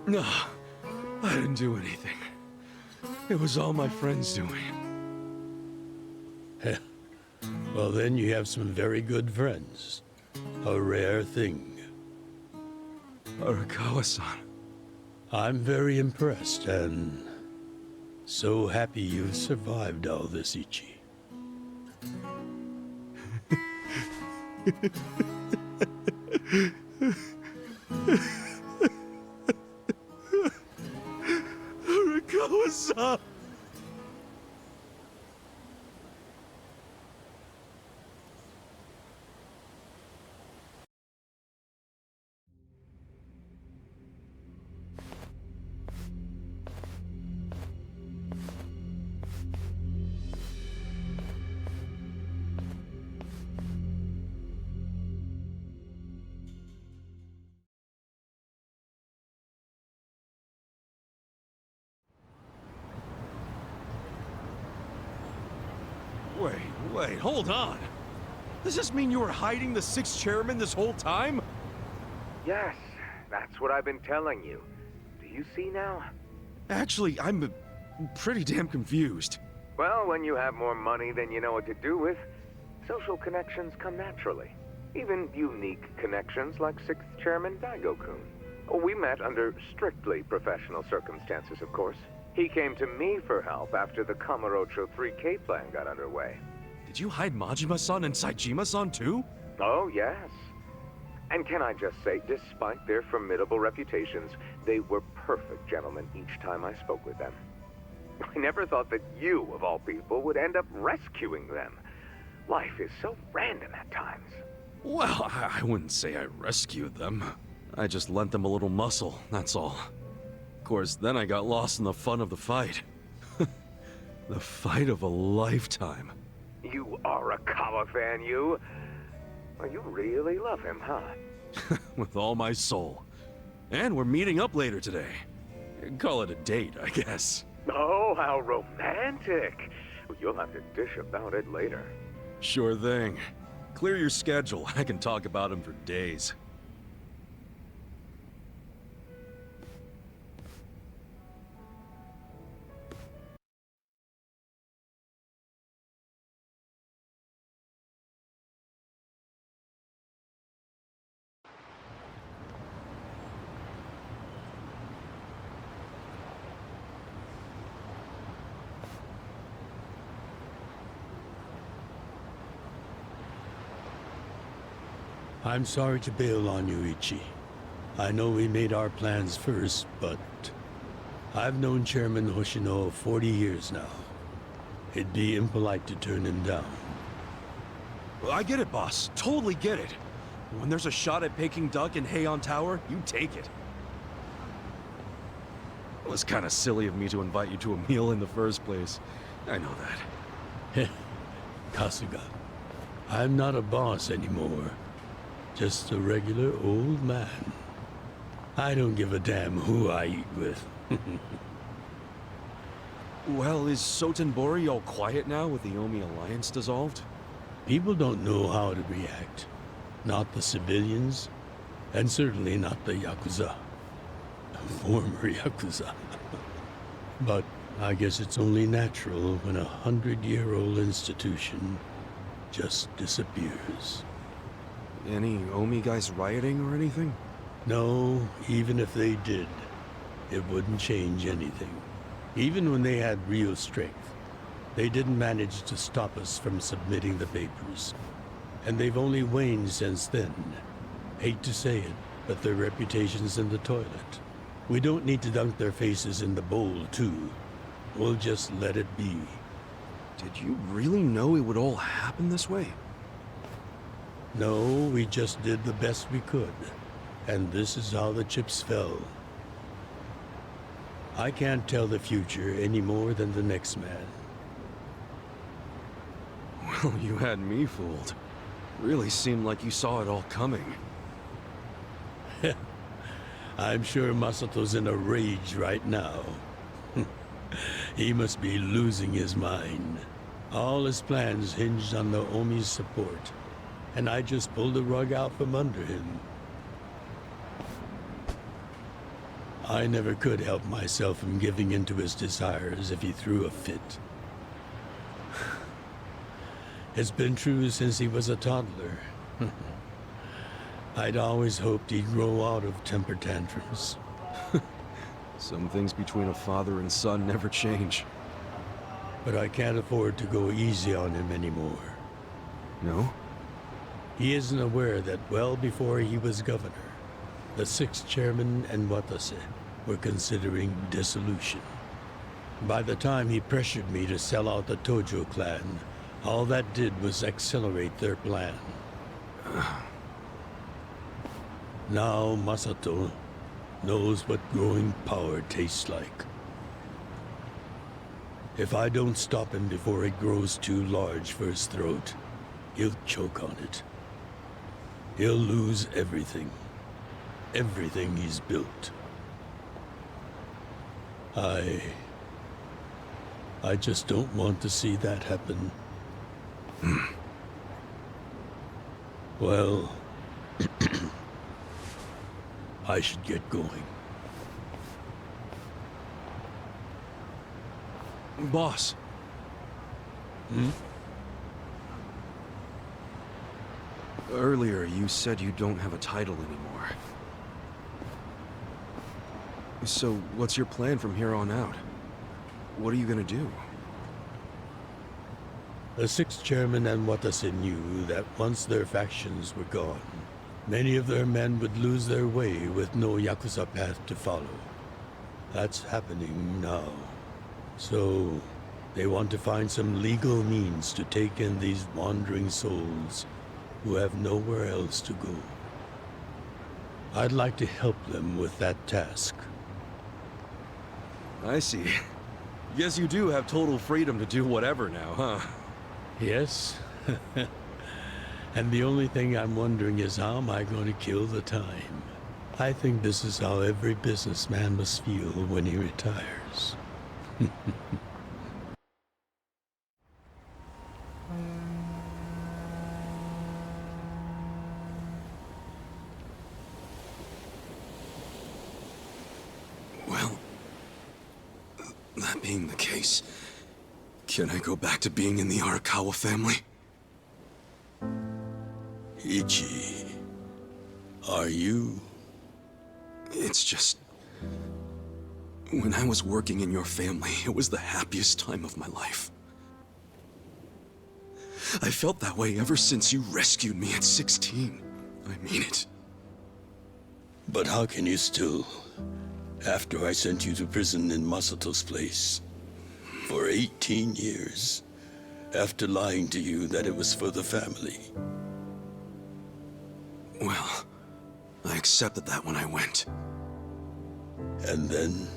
No, I didn't do anything. It was all my friends doing. Well, then you have some very good friends. A rare thing. Arakawa-san. I'm very impressed and so happy you've survived all this, Ichi. Arakawa-san! Wait, hold on. Does this mean you were hiding the sixth chairman this whole time? Yes, that's what I've been telling you. Do you see now? Actually, I'm pretty damn confused. Well, when you have more money than you know what to do with, social connections come naturally. Even unique connections like sixth chairman Daigo-kun. We met under strictly professional circumstances, of course. He came to me for help after the Kamurocho 3K plan got underway. Did you hide Majima-san and Saejima-san too? Oh, yes. And can I just say, despite their formidable reputations, they were perfect gentlemen each time I spoke with them. I never thought that you, of all people, would end up rescuing them. Life is so random at times. Well, I wouldn't say I rescued them. I just lent them a little muscle, that's all. Of course, then I got lost in the fun of the fight. The fight of a lifetime. You are a Kawa fan, you. Well, you really love him, huh? With all my soul. And we're meeting up later today. Call it a date, I guess. Oh, how romantic. You'll have to dish about it later. Sure thing. Clear your schedule. I can talk about him for days. I'm sorry to bail on you, Ichi. I know we made our plans first, but I've known Chairman Hoshino 40 years now. It'd be impolite to turn him down. Well, I get it, boss. Totally get it. When there's a shot at Peking Duck and Heian Tower, you take it. It was kind of silly of me to invite you to a meal in the first place. I know that. Kasuga, I'm not a boss anymore. Just a regular old man. I don't give a damn who I eat with. Well, is Sotenbori all quiet now with the Omi Alliance dissolved? People don't know how to react. Not the civilians, and certainly not the Yakuza. Former Yakuza. But I guess it's only natural when a 100-year-old institution just disappears. Any Omi guys rioting or anything? No, even if they did, it wouldn't change anything. Even when they had real strength, they didn't manage to stop us from submitting the papers. And they've only waned since then. Hate to say it, but their reputation's in the toilet. We don't need to dunk their faces in the bowl, too. We'll just let it be. Did you really know it would all happen this way? No, we just did the best we could. And this is how the chips fell. I can't tell the future any more than the next man. Well, you had me fooled. Really seemed like you saw it all coming. I'm sure Masato's in a rage right now. He must be losing his mind. All his plans hinged on the Omi's support, and I just pulled the rug out from under him. I never could help myself from giving in to his desires if he threw a fit. It's been true since he was a toddler. I'd always hoped he'd grow out of temper tantrums. Some things between a father and son never change. But I can't afford to go easy on him anymore. No? He isn't aware that well before he was governor, the 6th chairman and Watase were considering dissolution. By the time he pressured me to sell out the Tojo Clan, all that did was accelerate their plan. Now Masato knows what growing power tastes like. If I don't stop him before it grows too large for his throat, he'll choke on it. He'll lose everything. Everything he's built. I just don't want to see that happen. Well, I should get going. Boss. Earlier, you said you don't have a title anymore. So, what's your plan from here on out? What are you gonna do? The 6th chairman and Watase knew that once their factions were gone, many of their men would lose their way with no Yakuza path to follow. That's happening now. So, they want to find some legal means to take in these wandering souls who have nowhere else to go. I'd like to help them with that task. I see. Guess you do have total freedom to do whatever now, huh? Yes. And the only thing I'm wondering is how am I going to kill the time? I think this is how every businessman must feel when he retires. Well, that being the case, can I go back to being in the Arakawa family? Ichi, are you? It's just... when I was working in your family, it was the happiest time of my life. I felt that way ever since you rescued me at 16. I mean it. But how can you still, after I sent you to prison in Masato's place, for 18 years, after lying to you that it was for the family? Well, I accepted that when I went. And then,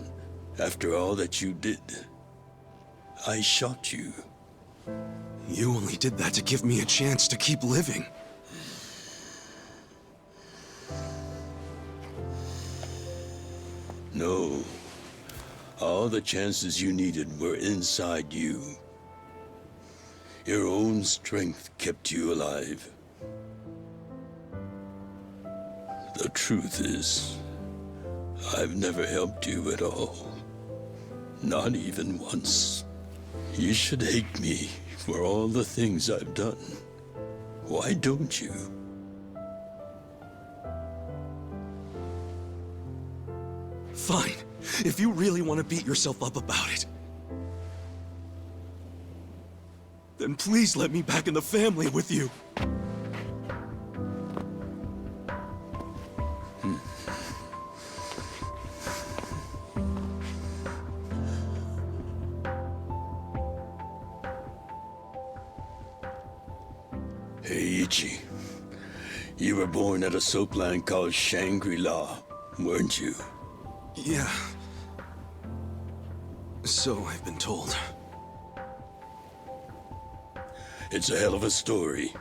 after all that you did, I shot you. You only did that to give me a chance to keep living. No. All the chances you needed were inside you. Your own strength kept you alive. The truth is, I've never helped you at all. Not even once. You should hate me for all the things I've done. Why don't you? Fine. If you really want to beat yourself up about it, then please let me back in the family with you. Hey, Ichi. You were born at a soapland called Shangri-La, weren't you? Yeah. So I've been told. It's a hell of a story.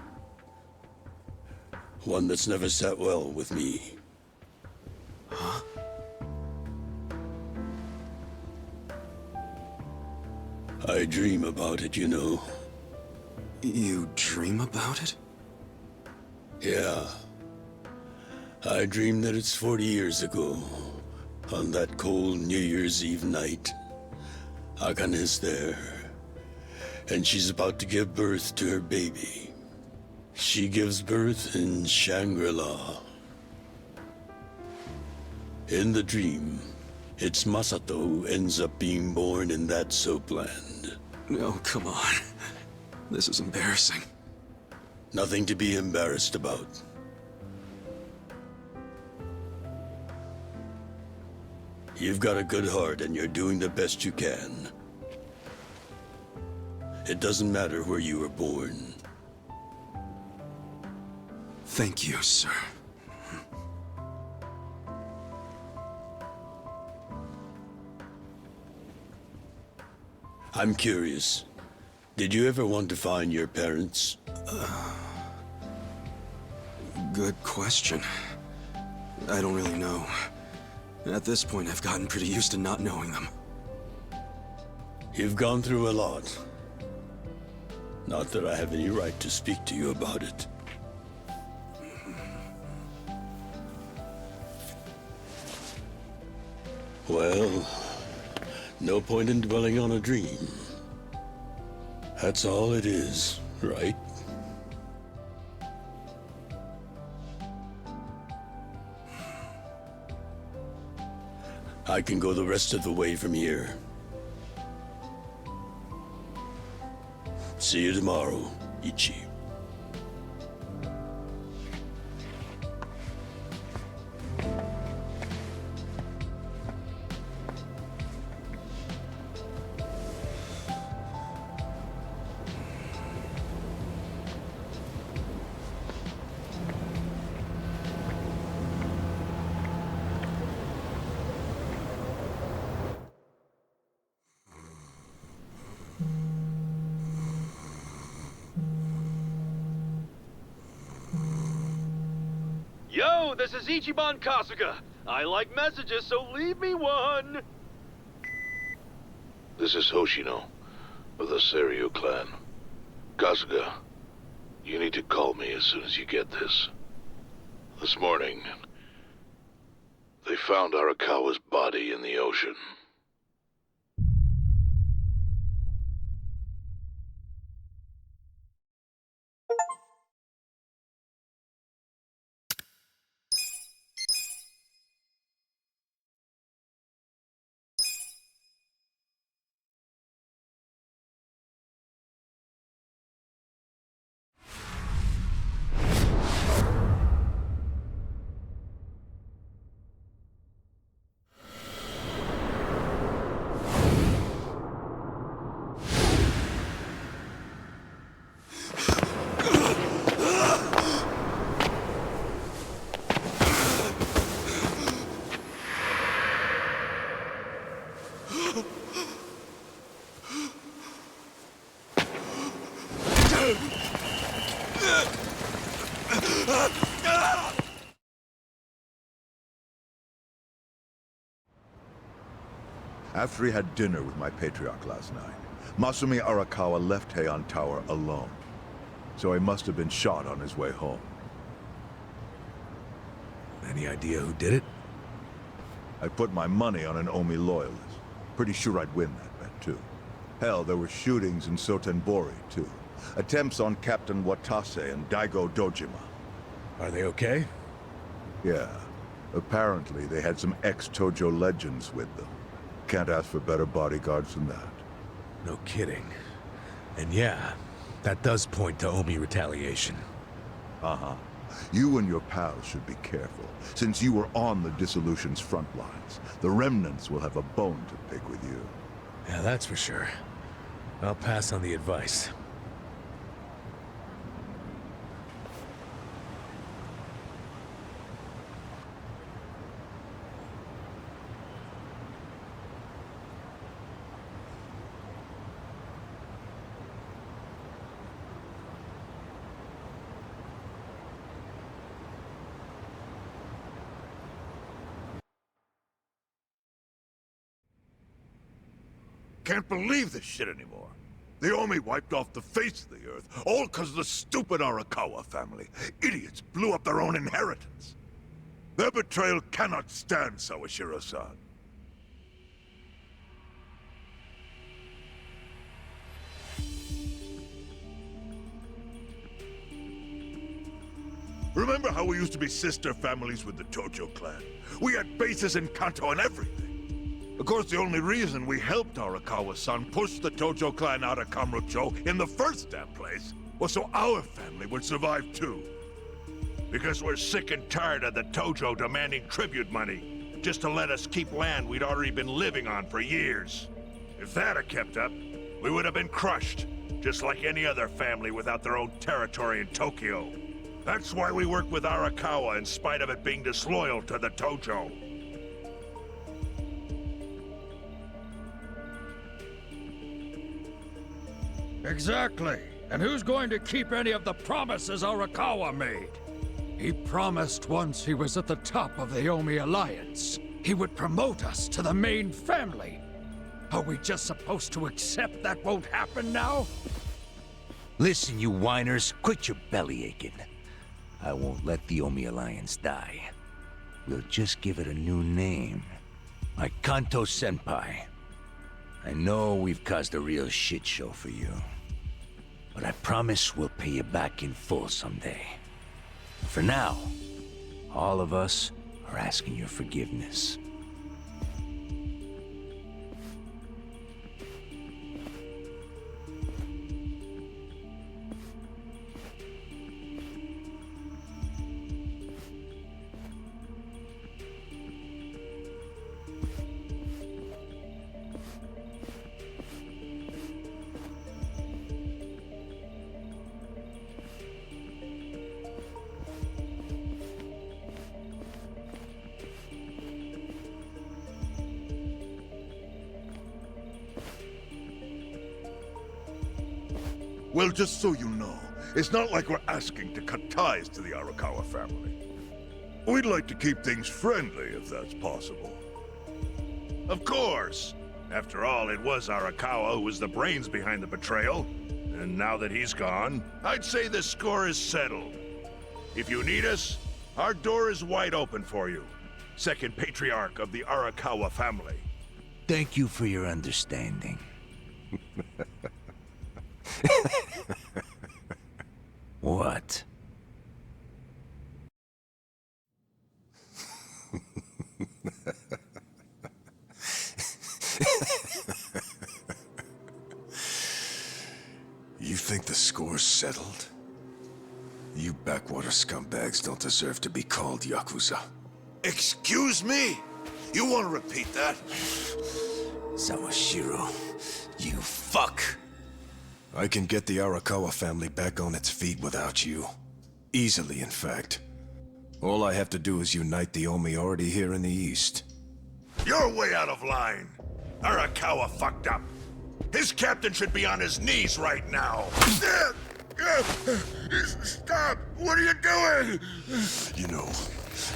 One that's never sat well with me. Huh? I dream about it, you know. You dream about it? Yeah. I dream that it's 40 years ago. On that cold New Year's Eve night. Akane's there. And she's about to give birth to her baby. She gives birth in Shangri-La. In the dream, it's Masato who ends up being born in that soapland. No, come on. This is embarrassing. Nothing to be embarrassed about. You've got a good heart and you're doing the best you can. It doesn't matter where you were born. Thank you, sir. I'm curious. Did you ever want to find your parents? Good question. I don't really know. At this point, I've gotten pretty used to not knowing them. You've gone through a lot. Not that I have any right to speak to you about it. Well, no point in dwelling on a dream. That's all it is, right? I can go the rest of the way from here. See you tomorrow, Ichi. Yo, this is Ichiban Kasuga. I like messages, so leave me one. This is Hoshino, of the Seiryu clan. Kasuga, you need to call me as soon as you get this. This morning, they found Arakawa's body in the ocean. After he had dinner with my patriarch last night, Masumi Arakawa left Heian Tower alone. So he must have been shot on his way home. Any idea who did it? I put my money on an Omi loyalist. Pretty sure I'd win that bet, too. Hell, there were shootings in Sotenbori, too. Attempts on Captain Watase and Daigo Dojima. Are they okay? Yeah. Apparently, they had some ex-Tojo legends with them. Can't ask for better bodyguards than that. No kidding. And yeah, that does point to Omi retaliation. Uh-huh. You and your pals should be careful, since you were on the dissolution's front lines. The remnants will have a bone to pick with you. Yeah, that's for sure. I'll pass on the advice. Can't believe this shit anymore. The Omi wiped off the face of the earth, all because of the stupid Arakawa family. Idiots blew up their own inheritance. Their betrayal cannot stand, Sawashiro-san. Remember how we used to be sister families with the Tojo Clan? We had bases in Kanto and everything. Of course, the only reason we helped Arakawa-san push the Tojo Clan out of Kamurocho in the first damn place was so our family would survive too. Because we're sick and tired of the Tojo demanding tribute money just to let us keep land we'd already been living on for years. If that had kept up, we would have been crushed, just like any other family without their own territory in Tokyo. That's why we work with Arakawa in spite of it being disloyal to the Tojo. Exactly. And who's going to keep any of the promises Arakawa made? He promised once he was at the top of the Omi Alliance, he would promote us to the main family. Are we just supposed to accept that won't happen now? Listen, you whiners, quit your belly aching. I won't let the Omi Alliance die. We'll just give it a new name. Like Kanto Senpai. I know we've caused a real shit show for you. But I promise we'll pay you back in full someday. For now, all of us are asking your forgiveness. Well, just so you know, it's not like we're asking to cut ties to the Arakawa family. We'd like to keep things friendly, if that's possible. Of course! After all, it was Arakawa who was the brains behind the betrayal. And now that he's gone, I'd say the score is settled. If you need us, our door is wide open for you. Second patriarch of the Arakawa family. Thank you for your understanding. What? You think the score's settled? You backwater scumbags don't deserve to be called Yakuza. Excuse me? You want to repeat that? Sawashiro, you fuck! I can get the Arakawa family back on its feet without you. Easily, in fact. All I have to do is unite the Omi already here in the east. You're way out of line. Arakawa fucked up. His captain should be on his knees right now. Stop! What are you doing? You know,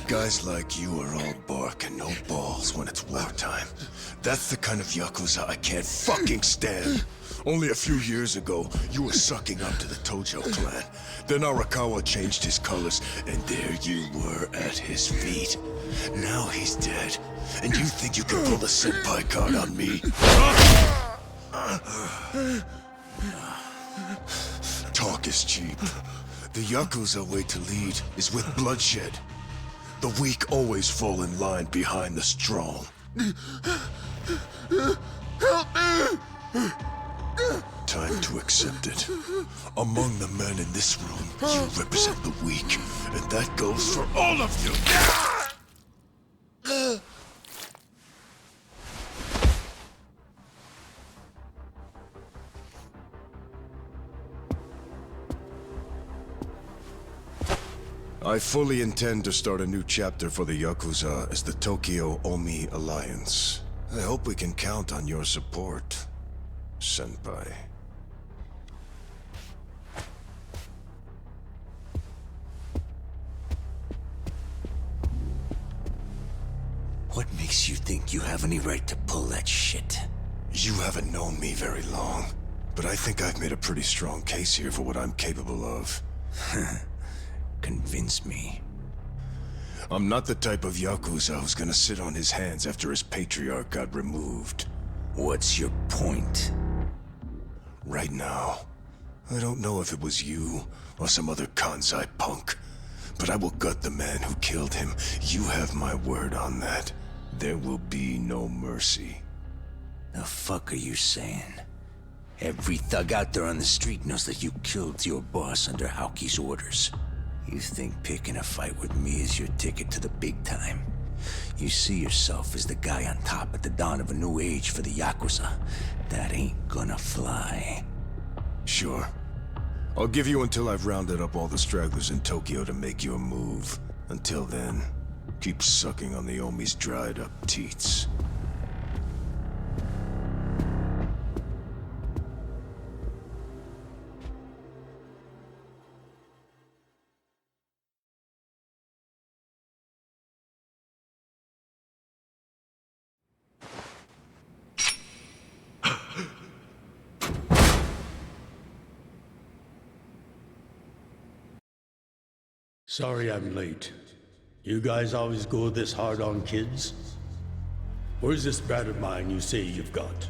Guys like you are all bark and no balls when it's wartime. That's the kind of Yakuza I can't fucking stand. Only a few years ago, you were sucking up to the Tojo Clan. Then Arakawa changed his colors, and there you were at his feet. Now he's dead, and you think you can pull the senpai card on me? Talk is cheap. The Yakuza way to lead is with bloodshed. The weak always fall in line behind the strong. Help me! Time to accept it. Among the men in this room, you represent the weak, and that goes for all of you! I fully intend to start a new chapter for the Yakuza as the Tokyo Omi Alliance. I hope we can count on your support, Senpai. What makes you think you have any right to pull that shit? You haven't known me very long, but I think I've made a pretty strong case here for what I'm capable of. Convince me. I'm not the type of Yakuza who's gonna sit on his hands after his patriarch got removed. What's your point? Right now, I don't know if it was you or some other Kansai punk, but I will gut the man who killed him. You have my word on that. There will be no mercy. The fuck are you saying? Every thug out there on the street knows that you killed your boss under Haoki's orders. You think picking a fight with me is your ticket to the big time? You see yourself as the guy on top at the dawn of a new age for the Yakuza. That ain't gonna fly. Sure. I'll give you until I've rounded up all the stragglers in Tokyo to make your move. Until then, keep sucking on the Omi's dried up teats. Sorry I'm late. You guys always go this hard on kids? Where's this brat of mine you say you've got?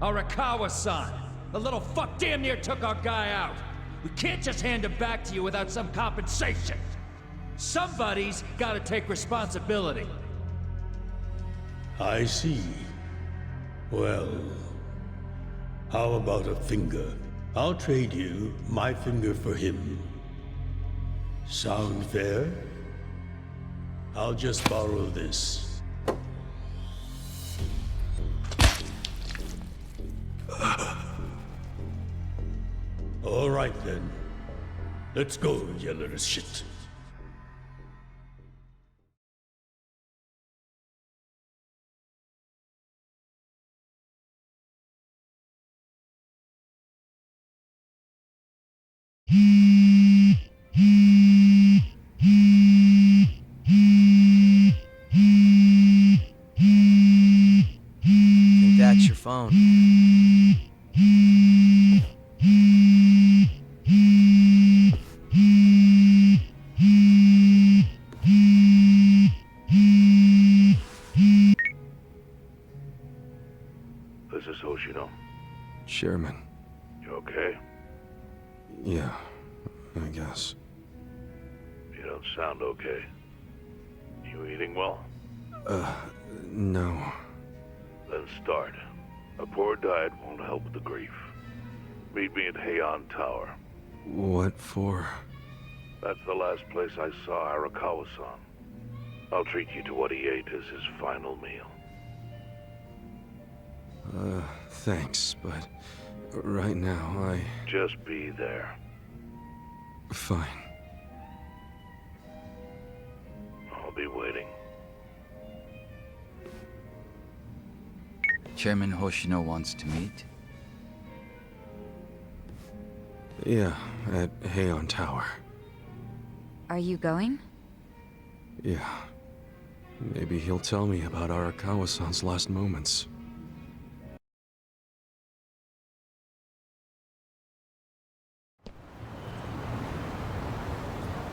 Arakawa-san! The little fuck damn near took our guy out! We can't just hand him back to you without some compensation! Somebody's gotta take responsibility. I see. Well, how about a finger? I'll trade you my finger for him. Sound fair? I'll just borrow this. All right then. Let's go, you little shit. Think that's your phone. This is Hoshino. Chairman. You okay? Yeah, I guess. You don't sound okay. You eating well? No. Then start. A poor diet won't help with the grief. Meet me at Heian Tower. What for? That's the last place I saw Arakawa-san. I'll treat you to what he ate as his final meal. Thanks, but right now I... Just be there. Fine. I'll be waiting. Chairman Hoshino wants to meet? Yeah, at Heian Tower. Are you going? Yeah. Maybe he'll tell me about Arakawa-san's last moments.